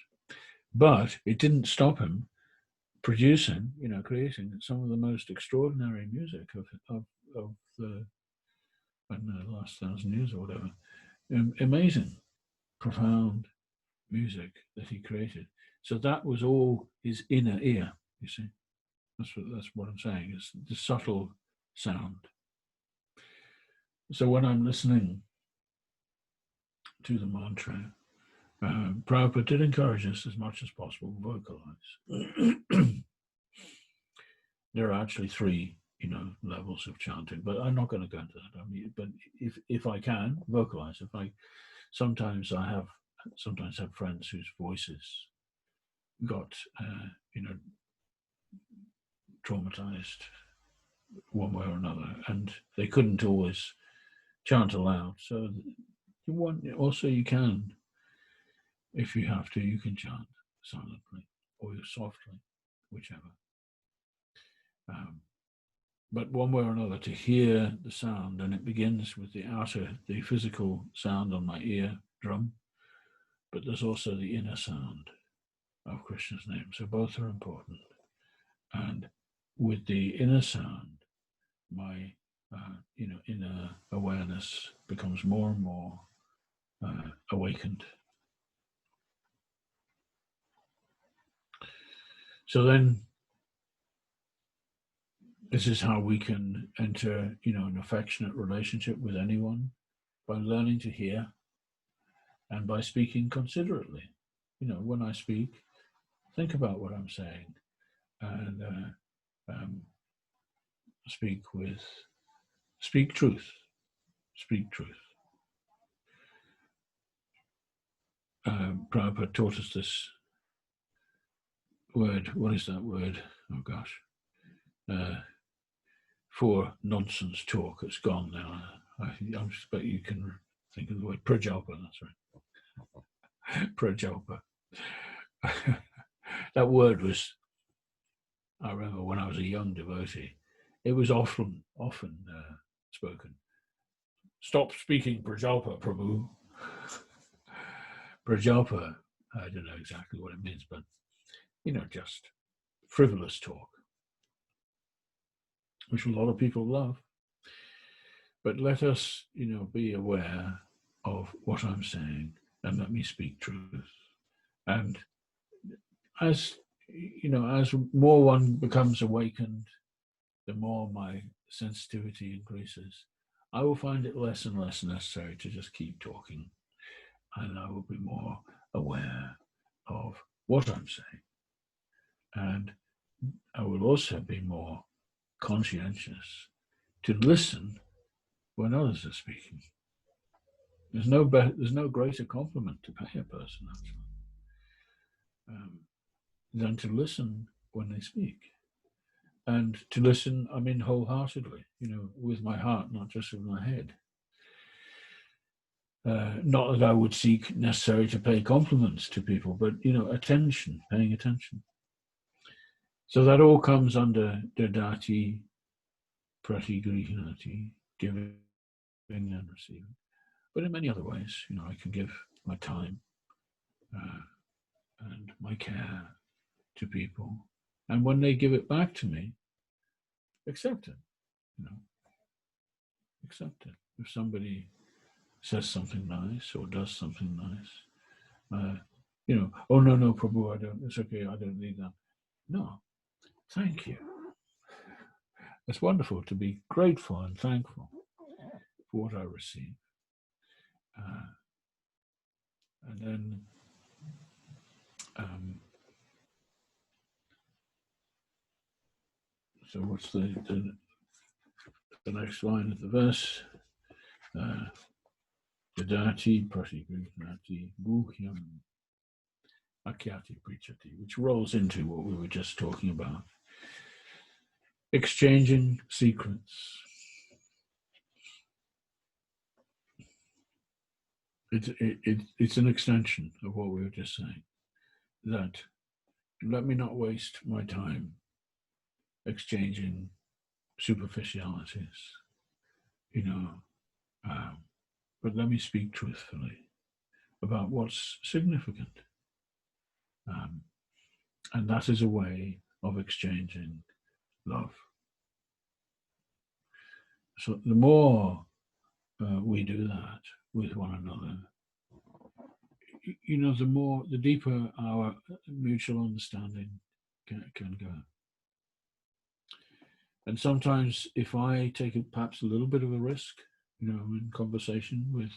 But it didn't stop him producing, creating some of the most extraordinary music of the, I don't know, last 1,000 years or whatever. Amazing, profound music that he created. So that was all his inner ear, you see. That's what I'm saying, is the subtle sound. So when I'm listening to the mantra, Prabhupada did encourage us as much as possible to vocalize. There are actually 3, levels of chanting, but I'm not going to go into that. But if I can vocalize, sometimes have friends whose voices got, traumatized one way or another, and they couldn't always chant aloud. So you can, if you have to, you can chant silently or softly, whichever. But one way or another, to hear the sound, and it begins with the physical sound on my ear drum, but there's also the inner sound of Krishna's name. So both are important. And with the inner sound, my inner awareness becomes more and more awakened. So then, this is how we can enter, an affectionate relationship with anyone, by learning to hear and by speaking considerately. When I speak, think about what I'm saying, and speak truth. Speak truth. Prabhupada taught us this word. What is that word? Oh gosh. For nonsense talk. It's gone now. I expect you can think of the word prajalpa. That's right. Prajalpa. That word was, I remember when I was a young devotee, it was often spoken. Stop speaking prajalpa, Prabhu. Prajalpa, I don't know exactly what it means, but, just frivolous talk, which a lot of people love. But let us, be aware of what I'm saying and let me speak truth. And as more one becomes awakened, the more my sensitivity increases. I will find it less and less necessary to just keep talking. And I will be more aware of what I'm saying. And I will also be more conscientious to listen when others are speaking. There's no greater compliment to pay a person, actually, than to listen when they speak. And to listen, wholeheartedly, with my heart, not just with my head. Not that I would seek necessarily to pay compliments to people, but, attention, paying attention. So that all comes under dadati, pratigrihanati, giving and receiving. But in many other ways, I can give my time and my care to people. And when they give it back to me, accept it. Accept it. If somebody says something nice or does something nice, oh no, Prabhu, I don't. It's okay. I don't need that. No, thank you. It's wonderful to be grateful and thankful for what I receive. And then so what's the next line of the verse? Yadati pratigrihnati guhyam akyati prichati, which rolls into what we were just talking about. Exchanging secrets. It's an extension of what we were just saying. That let me not waste my time exchanging superficialities, but let me speak truthfully about what's significant. And that is a way of exchanging love. So the more we do that with one another, the deeper our mutual understanding can go. And sometimes if I take perhaps a little bit of a risk, in conversation with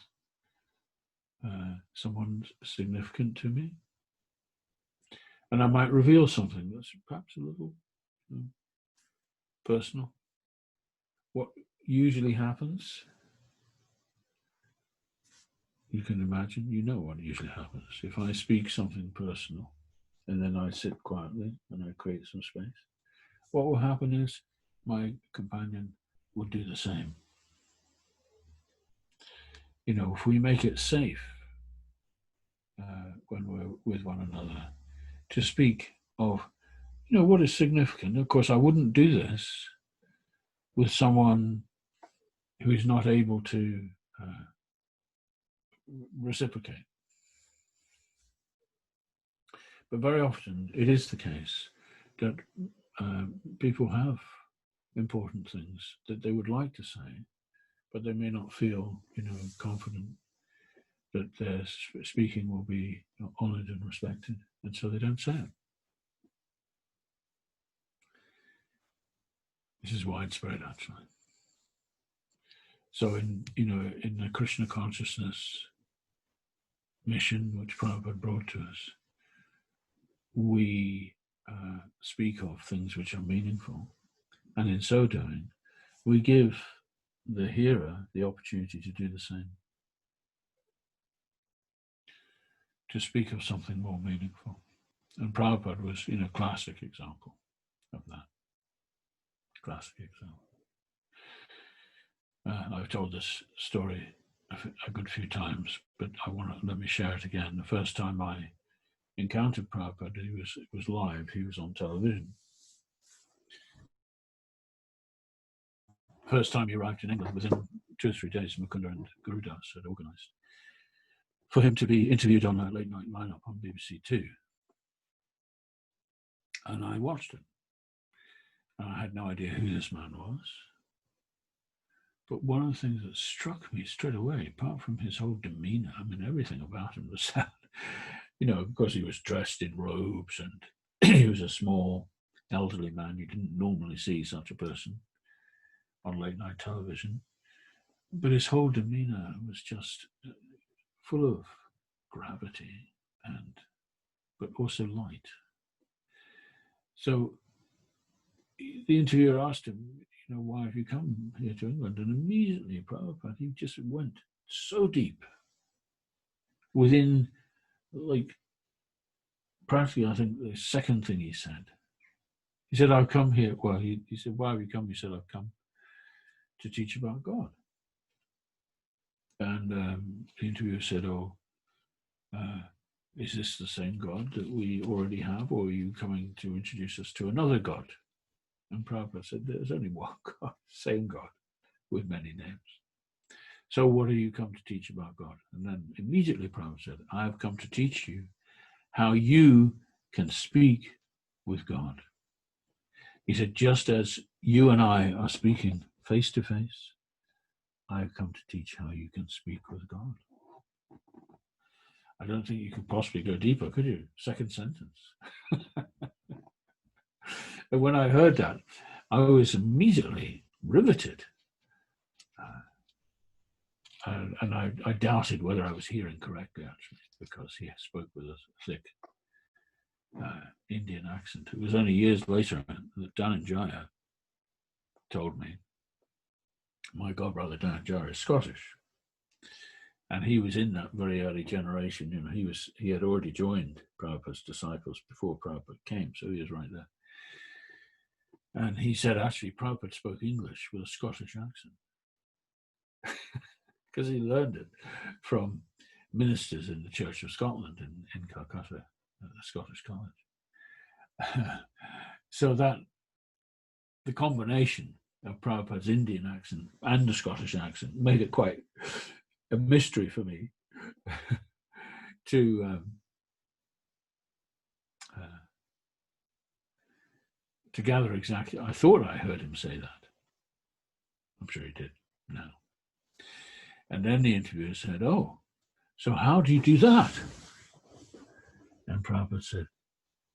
someone significant to me, and I might reveal something that's perhaps a little personal, what usually happens, you can imagine, what usually happens. If I speak something personal and then I sit quietly and I create some space, what will happen is my companion will do the same. If we make it safe when we're with one another to speak of, what is significant. Of course, I wouldn't do this with someone who is not able to reciprocate. But very often it is the case that people have important things that they would like to say, but they may not feel, confident that their speaking will be honored and respected, and so they don't say it. This is widespread, actually. So in the Krishna consciousness mission, which Prabhupada brought to us, we speak of things which are meaningful, and in so doing, we give the hearer the opportunity to do the same, to speak of something more meaningful. And Prabhupada was, a classic example of that. Classic example. I've told this story a good few times, but let me share it again. The first time I encountered Prabhupada, it was live. He was on television. First time he arrived in England, within 2 or 3 days, Mukunda and Gurudas had organised for him to be interviewed on a late night lineup on BBC Two. And I watched it. And I had no idea who this man was. But one of the things that struck me straight away, apart from his whole demeanour, everything about him was sad. Because he was dressed in robes and he was a small, elderly man. You didn't normally see such a person on late night television. But his whole demeanour was just full of gravity but also light. So the interviewer asked him, why have you come here to England? And immediately, Prabhupada, he just went so deep. Within, practically, I think the second thing he said, I've come here. Well, he said, why have you come? He said, I've come to teach about God. And the interviewer said, is this the same God that we already have, or are you coming to introduce us to another God? And Prabhupada said, there's only one God, same God, with many names. So what do you come to teach about God? And then immediately Prabhupada said, I have come to teach you how you can speak with God. He said, just as you and I are speaking face to face, I have come to teach how you can speak with God. I don't think you could possibly go deeper, could you? Second sentence. And when I heard that, I was immediately riveted. And I doubted whether I was hearing correctly, actually, because he spoke with a thick Indian accent. It was only years later that Dhananjaya told me, my godbrother Dhananjaya is Scottish. And he was in that very early generation. You know, he had already joined Prabhupada's disciples before Prabhupada came, so he was right there. And he said, actually, Prabhupada spoke English with a Scottish accent because he learned it from ministers in the Church of Scotland in Calcutta, at the Scottish College. So that the combination of Prabhupada's Indian accent and the Scottish accent made it quite a mystery for me to gather exactly. I thought I heard him say that. I'm sure he did now. And then the interviewer said, oh, so how do you do that? And Prabhupada said,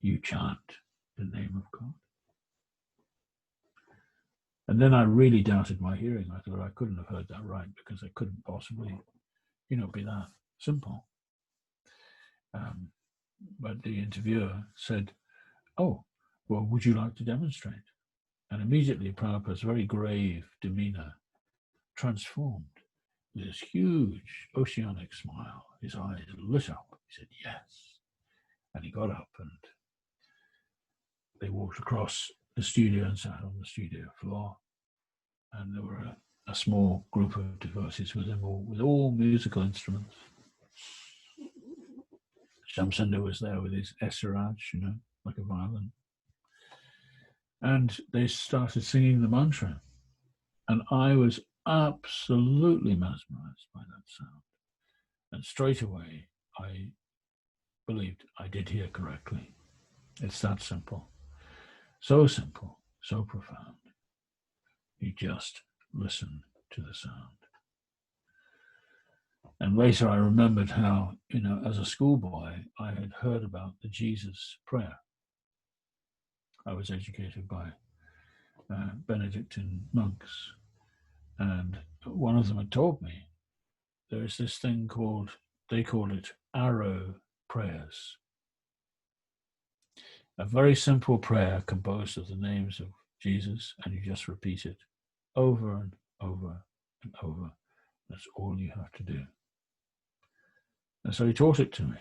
you chant the name of God. And then I really doubted my hearing. I thought I couldn't have heard that right because I couldn't possibly, be that simple. But the interviewer said, oh, well, would you like to demonstrate? And immediately Prabhupada's very grave demeanor transformed with this huge oceanic smile. His eyes lit up. He said, yes. And he got up and they walked across the studio and sat on the studio floor. And there were a small group of devotees with them all, with all musical instruments. Shamsundar was there with his esaraj, like a violin. And they started singing the mantra. And I was absolutely mesmerized by that sound. And straight away, I believed I did hear correctly. It's that simple. So simple, so profound. You just listen to the sound. And later I remembered how, as a schoolboy, I had heard about the Jesus prayer. I was educated by Benedictine monks. And one of them had told me there is this thing they call it arrow prayers. A very simple prayer composed of the names of Jesus, and you just repeat it over and over and over. That's all you have to do. And so he taught it to me.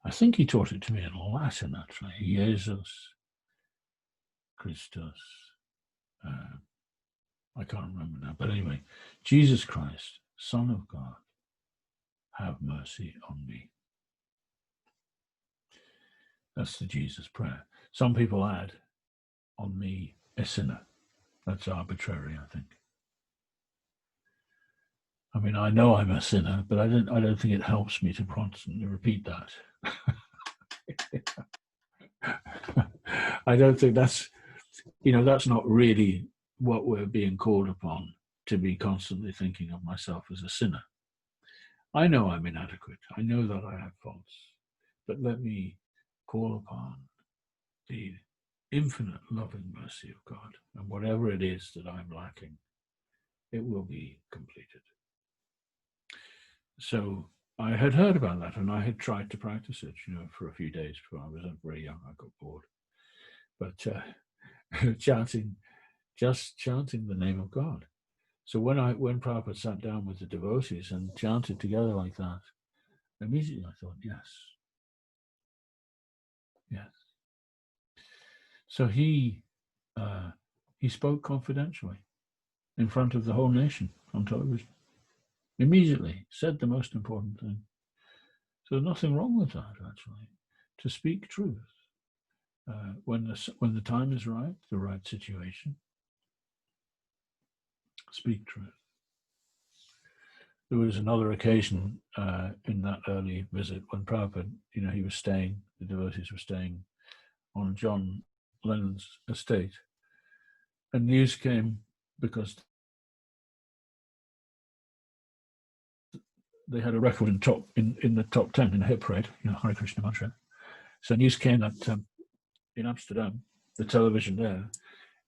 I think he taught it to me in Latin, actually. Jesus Christus. I can't remember now. But anyway, Jesus Christ, Son of God, have mercy on me. That's the Jesus prayer. Some people add, on me, a sinner. That's arbitrary, I think. I mean, I know I'm a sinner, but I don't think it helps me to constantly repeat that. I don't think that's not really what we're being called upon, to be constantly thinking of myself as a sinner. I know I'm inadequate. I know that I have faults, but let me call upon the infinite loving mercy of God, and whatever it is that I'm lacking, it will be completed. So I had heard about that, and I had tried to practice it, for a few days before I was very young. I got bored. But chanting the name of God. So when Prabhupada sat down with the devotees and chanted together like that, immediately I thought, yes. So he spoke confidentially in front of the whole nation on television. Immediately said the most important thing. So there's nothing wrong with that, actually, to speak truth. When the time is right, the right situation, speak truth. there was another occasion in that early visit when Prabhupada, he was staying, the devotees were staying on John Lennon's estate. And news came because they had a record in the top 10 in a hit parade, Hare Krishna mantra. So news came that in Amsterdam, the television there,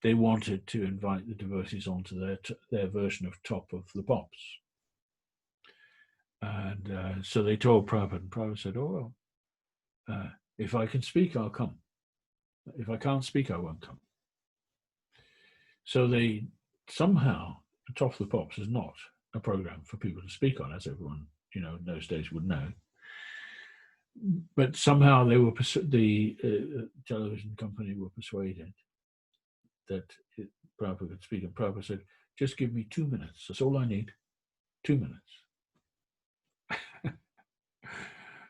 they wanted to invite the devotees onto their version of Top of the Pops. And so they told Prabhupada, and Prabhupada said, "Oh, well, if I can speak, I'll come. If I can't speak, I won't come." So they somehow, Top of the Pops is not a program for people to speak on, as everyone, in those days would know. But somehow they were the television company were persuaded that Prabhupada could speak. And Prabhupada said, "Just give me 2 minutes. That's all I need. 2 minutes."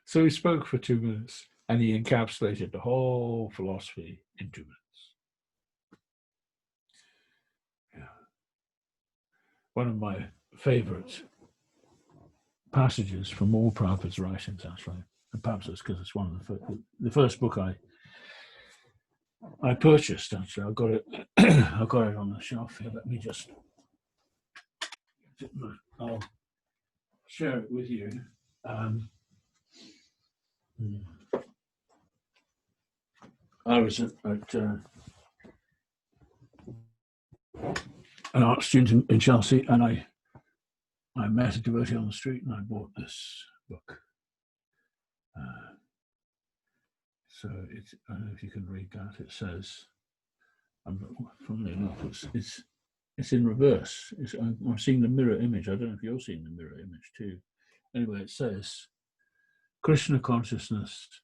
So he spoke for 2 minutes, and he encapsulated the whole philosophy in 2 minutes. Yeah. One of my favorite passages from all Prabhupada's writings, actually, and perhaps it's because it's one of the first book I purchased. Actually, I got it. I got it on the shelf here. Let me just. I'll share it with you. I was at an art student in Chelsea, and I met a devotee on the street, and I bought this book. So I don't know if you can read that. It says, funnily enough, it's in reverse. I'm seeing the mirror image. I don't know if you're seeing the mirror image too. Anyway, it says, "Krishna consciousness,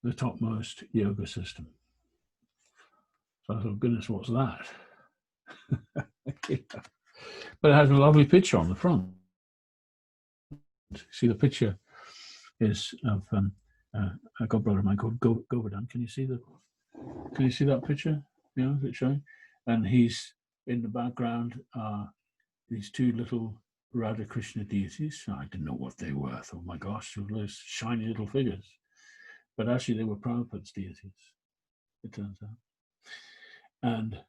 the topmost yoga system." So I thought, goodness, what's that? Yeah. But it has a lovely picture on the front. See, the picture is of a godbrother of mine called Govardhan. Can you see that picture? Is it showing? And he's in the background are these two little Radha Krishna deities. I didn't know what they were. I thought, oh my gosh, those shiny little figures. But actually they were Prabhupada's deities, it turns out. And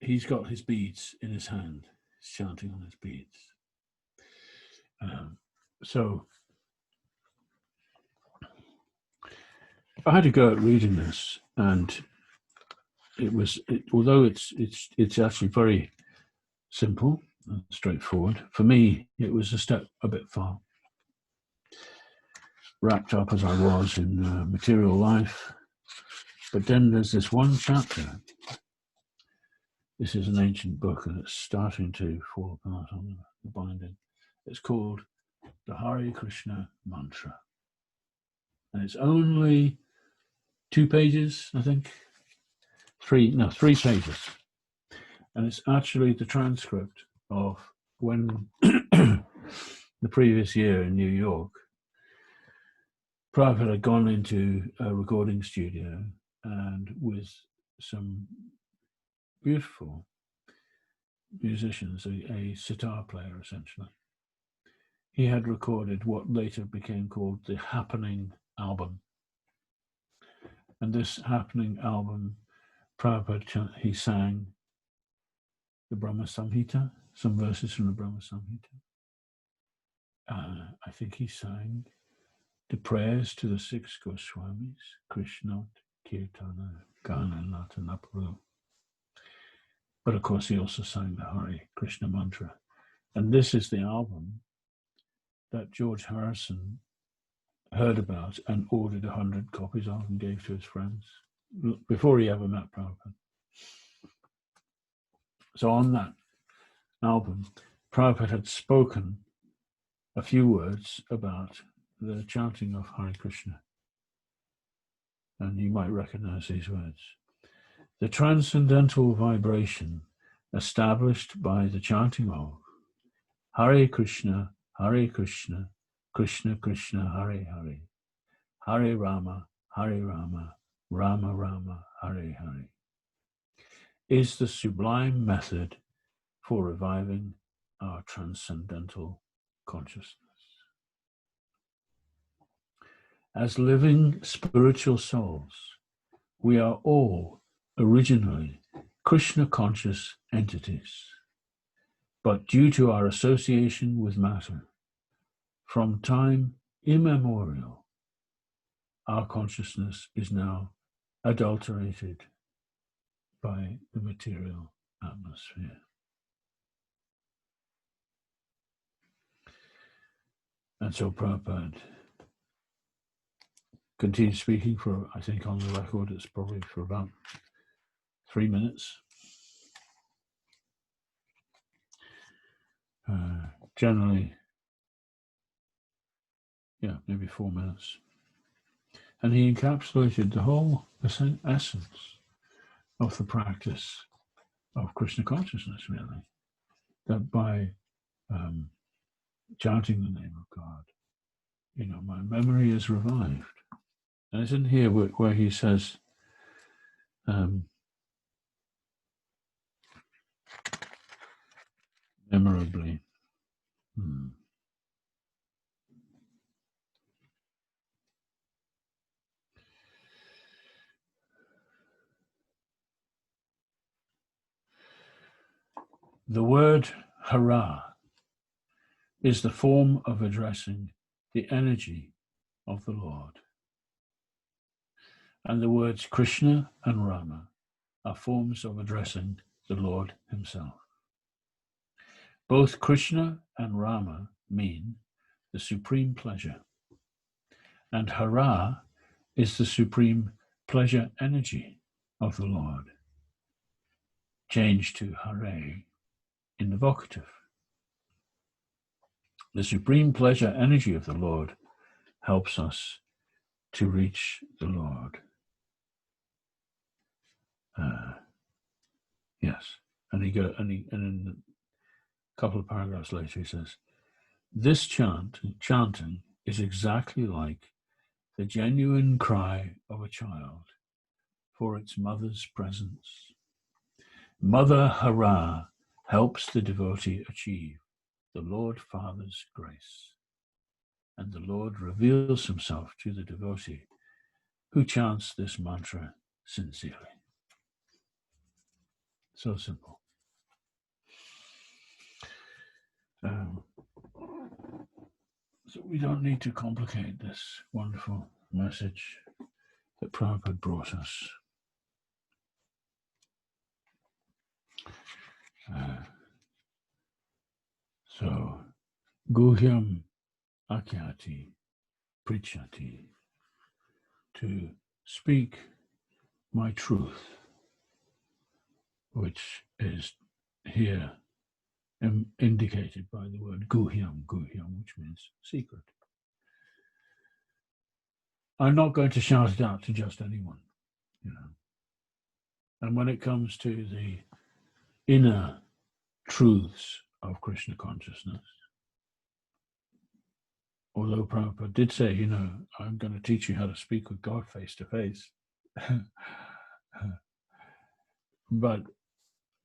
he's got his beads in his hand. He's chanting on his beads. So I had to go at reading this, and although it's actually very simple and straightforward, for me it was a step a bit far. Wrapped up as I was in material life, but then there's this one chapter. This is an ancient book, and it's starting to fall apart on the binding. It's called the Hare Krishna Mantra, and it's only 2 pages, I think. 3 pages. And it's actually the transcript of when the previous year in New York, Prabhupada had gone into a recording studio, and with some beautiful musicians, a sitar player essentially, he had recorded what later became called the Happening album. And this Happening album, Prabhupada, he sang the Brahma Samhita, some verses from the Brahma Samhita. I think he sang the prayers to the 6 Goswāmīs, Krishnat, Kirtana, Gana, Natana, Prabhu. But of course, he also sang the Hare Krishna mantra. And this is the album that George Harrison heard about and ordered 100 copies of and gave to his friends before he ever met Prabhupada. So on that album, Prabhupada had spoken a few words about the chanting of Hare Krishna. And you might recognize these words. The transcendental vibration established by the chanting of Hare Krishna, Krishna Krishna, Hare Hare, Hare Rama, Rama Rama, Hare Hare, is the sublime method for reviving our transcendental consciousness. As living spiritual souls, we are all originally Krishna conscious entities, but due to our association with matter, from time immemorial, our consciousness is now adulterated by the material atmosphere. And so Prabhupada continued speaking for, I think on the record, it's probably for about 3 minutes. Generally, yeah, maybe 4 minutes. And he encapsulated the whole essence of the practice of Krishna consciousness, really. That by chanting the name of God, you know, my memory is revived. And it's in here where he says, memorably, the word hara is the form of addressing the energy of the Lord. And the words Krishna and Rama are forms of addressing the Lord himself. Both Krishna and Rama mean the supreme pleasure, and hara is the supreme pleasure energy of the Lord, changed to hare in the vocative. The supreme pleasure energy of the Lord helps us to reach the Lord. Yes, and in a couple of paragraphs later he says, this chanting is exactly like the genuine cry of a child for its mother's presence. Mother Hara helps the devotee achieve the Lord Father's grace, and the Lord reveals himself to the devotee who chants this mantra sincerely. So simple. So we don't need to complicate this wonderful message that Prabhupada brought us. So, guhyam akyati prichati, to speak my truth, which is here indicated by the word guhyam, which means secret. I'm not going to shout it out to just anyone, you know. And when it comes to the inner truths of Krishna consciousness, although Prabhupada did say, you know, I'm going to teach you how to speak with God face to face, but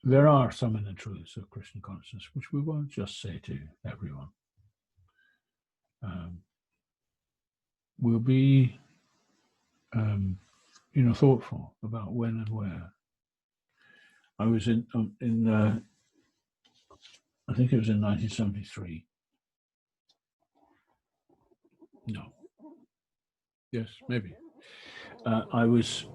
there are some inner truths of Krishna consciousness which we won't just say to everyone. We'll be, you know, thoughtful about when and where. I was in I think it was in 1973. No. Yes, maybe. I was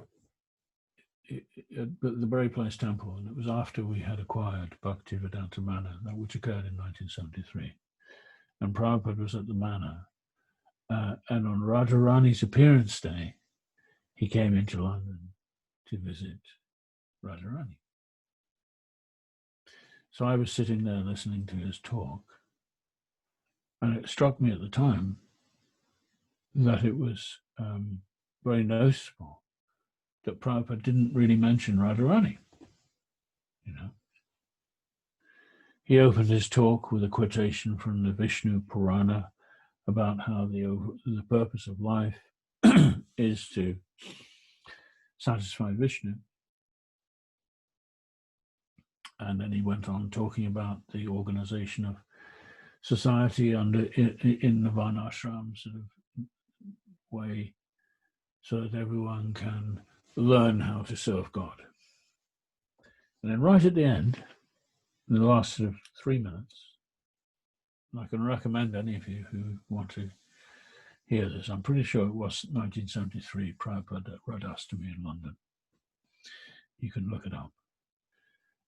at the Berry Place Temple, and it was after we had acquired Bhaktivedanta Manor, which occurred in 1973. And Prabhupada was at the Manor. And on Radharani's appearance day, he came into London to visit Radharani. So I was sitting there listening to his talk, and it struck me at the time that it was very noticeable that Prabhupada didn't really mention Radharani, you know. He opened his talk with a quotation from the Vishnu Purana about how the purpose of life is to satisfy Vishnu. And then he went on talking about the organization of society in the varnashram sort of way, so that everyone can learn how to serve God. And then right at the end, in the last sort of 3 minutes, and I can recommend any of you who want to hear this, I'm pretty sure it was 1973, Prabhupada at Radhastami in London. You can look it up.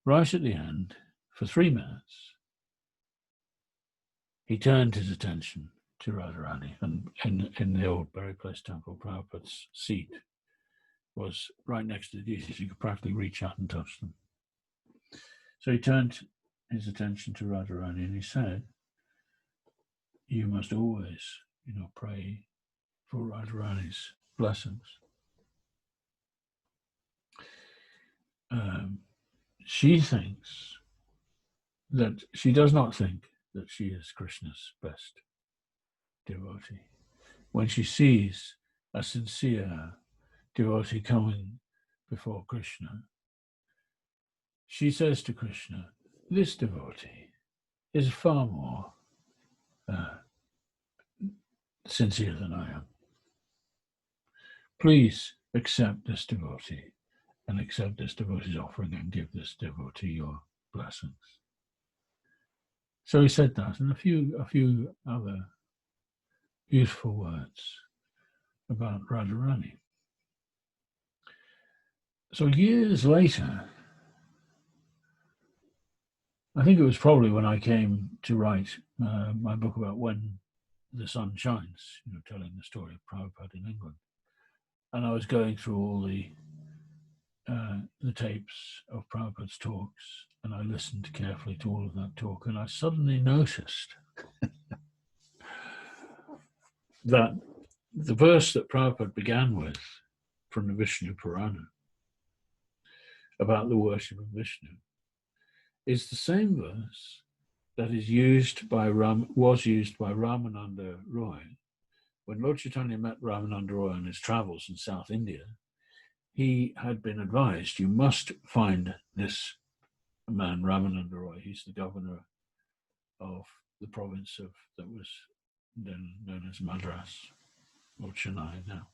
Right at the end, for 3 minutes, he turned his attention to Radharani, and in the old Berry Place Temple, Prabhupada's seat was right next to the deities. You could practically reach out and touch them. So he turned his attention to Radharani and he said, you must always, pray for Radharani's blessings. She thinks that she does not think that she is Krishna's best devotee. When she sees a sincere devotee coming before Krishna, she says to Krishna, this devotee is far more sincere than I am. Please accept this devotee and accept this devotee's offering and give this devotee your blessings. So he said that, and a few other beautiful words about Radharani. So years later, I think it was probably when I came to write my book about When the Sun Shines, telling the story of Prabhupada in England. And I was going through all the tapes of Prabhupada's talks, and I listened carefully to all of that talk, and I suddenly noticed that the verse that Prabhupada began with from the Vishnu Purana about the worship of Vishnu is the same verse that was used by Ramananda Roy. When Lord Chaitanya met Ramananda Roy on his travels in South India, he had been advised, you must find this man, Ramananda Roy. He's the governor of the province that was then known as Madras, or Chennai now.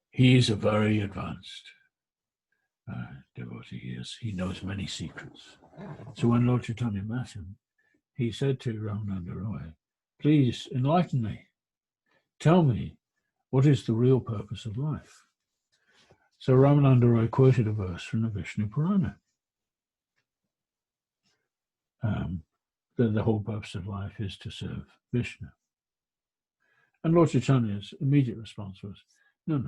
He is a very advanced devotee. He knows many secrets. So when Lord Chaitanya met him, he said to Ramananda Roy, please enlighten me. Tell me, what is the real purpose of life? So Ramananda Roy quoted a verse from the Vishnu Purana. That the whole purpose of life is to serve Vishnu. And Lord Chaitanya's immediate response was, no,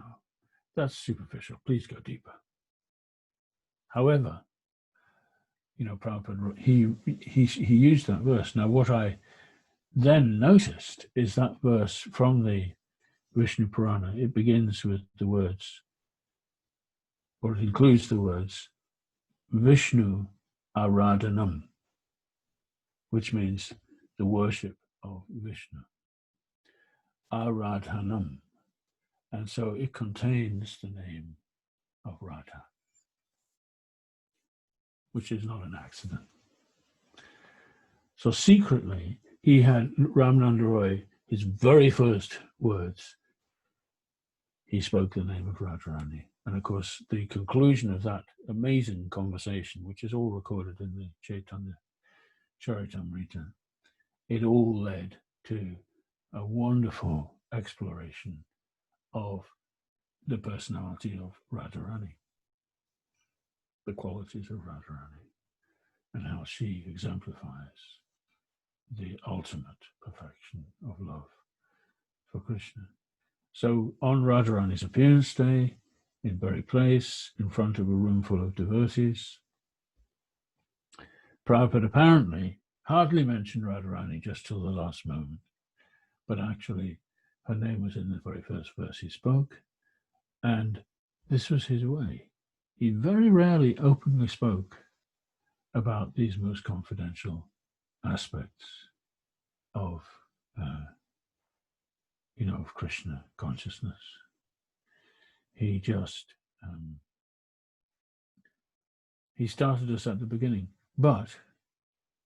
that's superficial. Please go deeper. However, Prabhupada, he used that verse. Now, what I then noticed is that verse from the Vishnu Purana. It begins with the words, or it includes the words, Vishnu Aradhanam, which means the worship of Vishnu. Aradhanam. And so it contains the name of Radha, which is not an accident. So secretly, he had Ramananda Roy, his very first words, he spoke the name of Radharani. And of course, the conclusion of that amazing conversation, which is all recorded in the Chaitanya Charitamrita, it all led to a wonderful exploration of the personality of Radharani, the qualities of Radharani, and how she exemplifies the ultimate perfection of love for Krishna. So on Radharani's appearance day, in Berry Place, in front of a room full of devotees, Prabhupada apparently hardly mentioned Radharani just till the last moment, but actually her name was in the very first verse he spoke, and this was his way. He very rarely openly spoke about these most confidential aspects of of Krishna consciousness. He just he started us at the beginning, but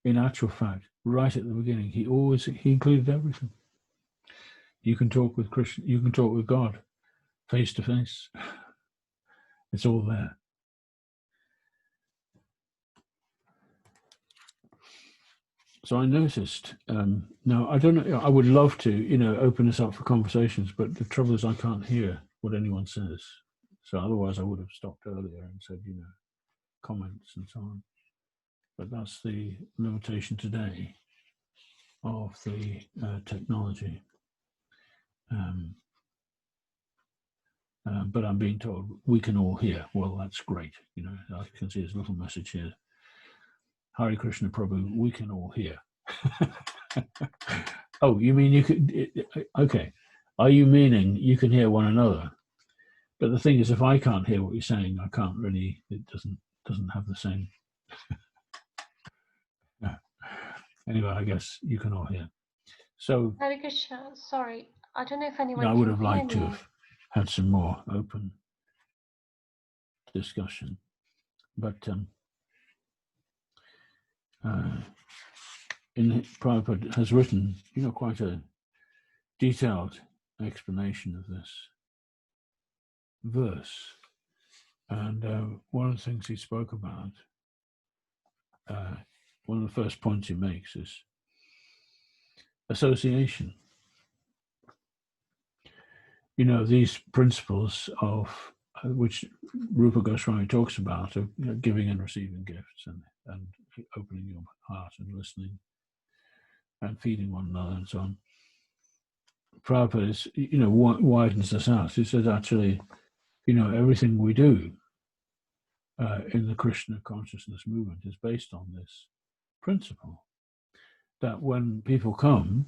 in actual fact, right at the beginning, he included everything. You can talk with Krishna, you can talk with God face to face. It's all there. So I noticed, now I don't know, I would love to, open this up for conversations, but the trouble is I can't hear what anyone says. So otherwise I would have stopped earlier and said, comments and so on. But that's the limitation today of the technology. But I'm being told we can all hear. Well, that's great. I can see there's a little message here. Hare Krishna Prabhu, we can all hear. Oh, you mean you could? Okay. Are you meaning you can hear one another? But the thing is, if I can't hear what you're saying, I can't really. It doesn't have the same. Anyway, I guess you can all hear. So, Hare Krishna, sorry, I don't know if anyone I would have can liked hear to me. have had some more open discussion, but Prabhupada has written, quite a detailed explanation of this verse, and one of the things he spoke about, one of the first points he makes is association. These principles of which Rūpa Gosvāmī talks about, of giving and receiving gifts, and opening your heart and listening and feeding one another and so on. Prabhupada is, widens this out. He says, actually, everything we do in the Krishna consciousness movement is based on this principle, that when people come,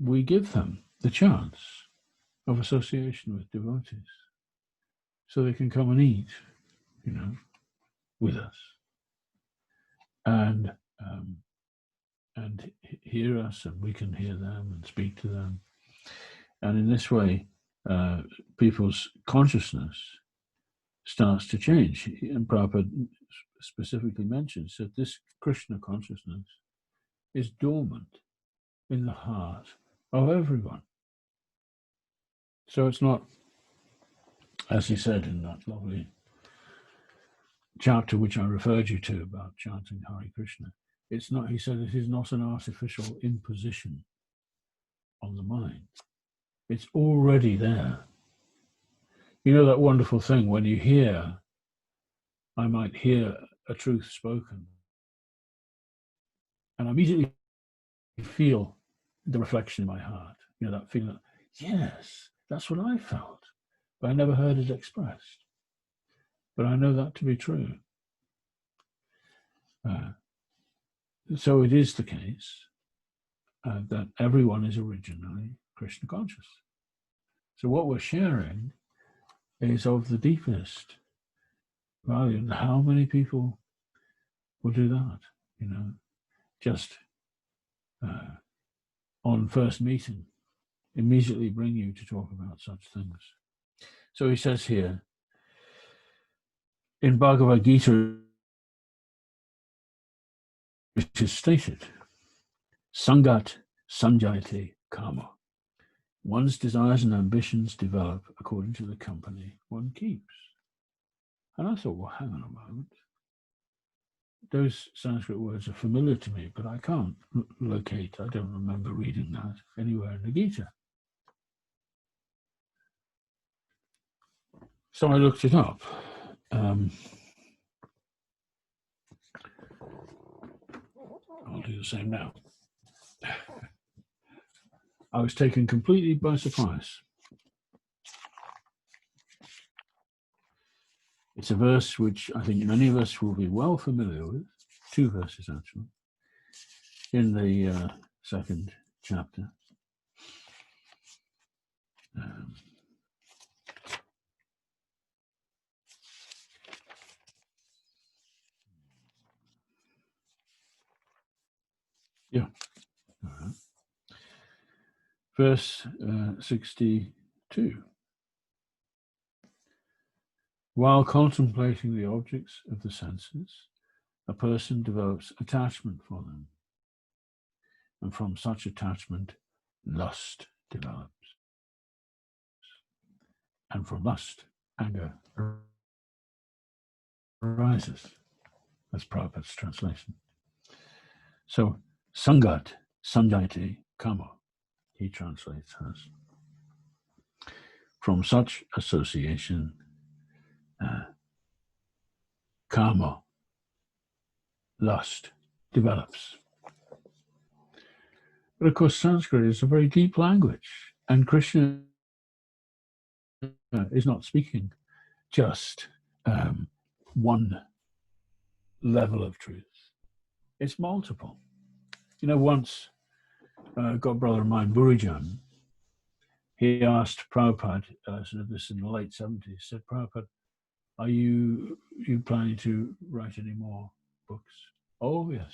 we give them the chance of association with devotees, so they can come and eat, with us, and hear us, and we can hear them and speak to them, and in this way, people's consciousness starts to change. And Prabhupada specifically mentions that this Krishna consciousness is dormant in the heart of everyone. So it's not, as he said in that lovely chapter which I referred you to about chanting Hare Krishna, it's not, he said, it is not an artificial imposition on the mind. It's already there. That wonderful thing when you hear, I might hear a truth spoken, and I immediately feel the reflection in my heart, that feeling that, yes, that's what I felt, but I never heard it expressed. But I know that to be true. So it is the case that everyone is originally Krishna conscious. So what we're sharing is of the deepest value. And how many people will do that? Just on first meeting, immediately bring you to talk about such things. So he says here, in Bhagavad Gita, it is stated, Sangat Sanjayate Kama. One's desires and ambitions develop according to the company one keeps. And I thought, well, hang on a moment. Those Sanskrit words are familiar to me, but I can't locate, I don't remember reading that anywhere in the Gita. So I looked it up. I'll do the same now. I was taken completely by surprise. It's a verse which I think many of us will be well familiar with, two verses actually, in the second chapter. Yeah. All right. Verse 62. While contemplating the objects of the senses, a person develops attachment for them. And from such attachment, lust develops. And from lust, anger arises. That's Prabhupada's translation. So, sangat, sanjayate, kama, he translates as. From such association, karma, lust, develops. But of course, Sanskrit is a very deep language, and Krishna is not speaking just one level of truth. It's multiple. You know, once a godbrother of mine, Burijan, he asked Prabhupada, sort of this in the late 70s, said, Prabhupada, are you planning to write any more books? Oh, yes.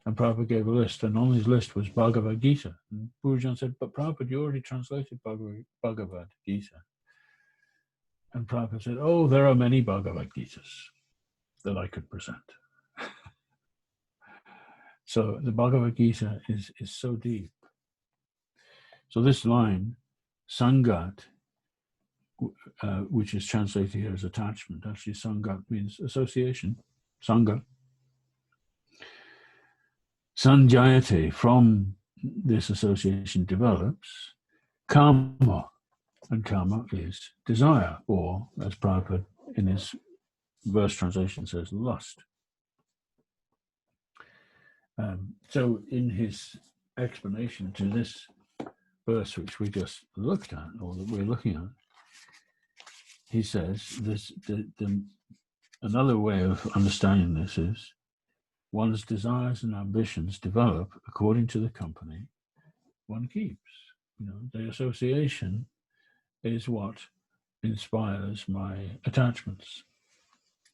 And Prabhupada gave a list, and on his list was Bhagavad Gita. And Burijan said, but Prabhupada, you already translated Bhagavad Gita. And Prabhupada said, oh, there are many Bhagavad Gitas that I could present. So the Bhagavad Gita is so deep. So this line, sangat, which is translated here as attachment, actually sangat means association, sangha. Sanjayate, from this association develops karma, and karma is desire, or as Prabhupada in his verse translation says, lust. So in his explanation to this verse which we just looked at, or that we're looking at, he says this, another way of understanding this is one's desires and ambitions develop according to the company one keeps. You know, the association is what inspires my attachments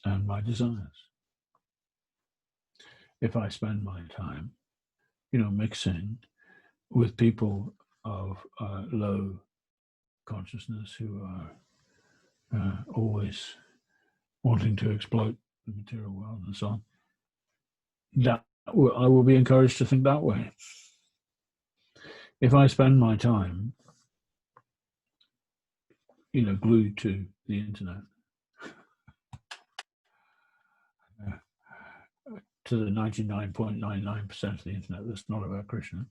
and my desires. If I spend my time, you know, mixing with people of low consciousness who are always wanting to exploit the material world and so on, that I will be encouraged to think that way. If I spend my time, you know, glued to the internet, to the 99.99% of the internet that's not about Krishna,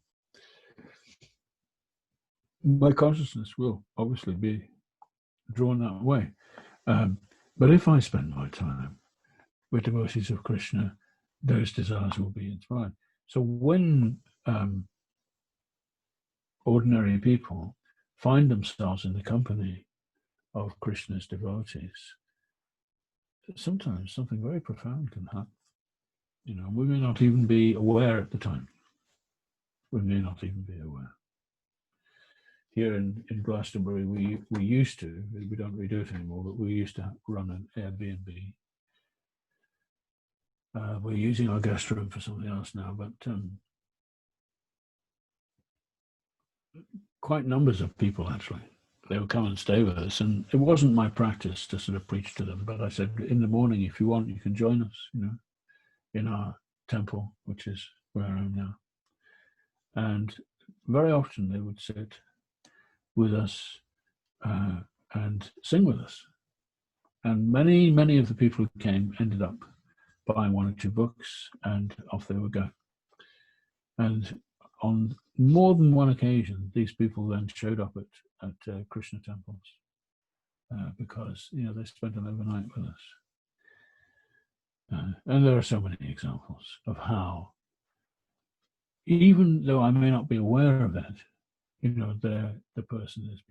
my consciousness will obviously be drawn that way. But if I spend my time with devotees of Krishna, those desires will be inspired. So when ordinary people find themselves in the company of Krishna's devotees, sometimes something very profound can happen. You know, we may not even be aware at the time. We may not even be aware. Here in Glastonbury, we used to, we don't really do it anymore, but we used to run an Airbnb. We're using our guest room for something else now, but quite numbers of people actually. They would come and stay with us, and it wasn't my practice to sort of preach to them, but I said, in the morning, if you want, you can join us, you know, in our temple, which is where I am now. And very often they would sit with us and sing with us. And many of the people who came ended up buying one or two books, and off they would go. And on more than one occasion, these people then showed up at Krishna temples because, you know, they spent an overnight with us. And there are so many examples of how, even though I may not be aware of that, you know, the person is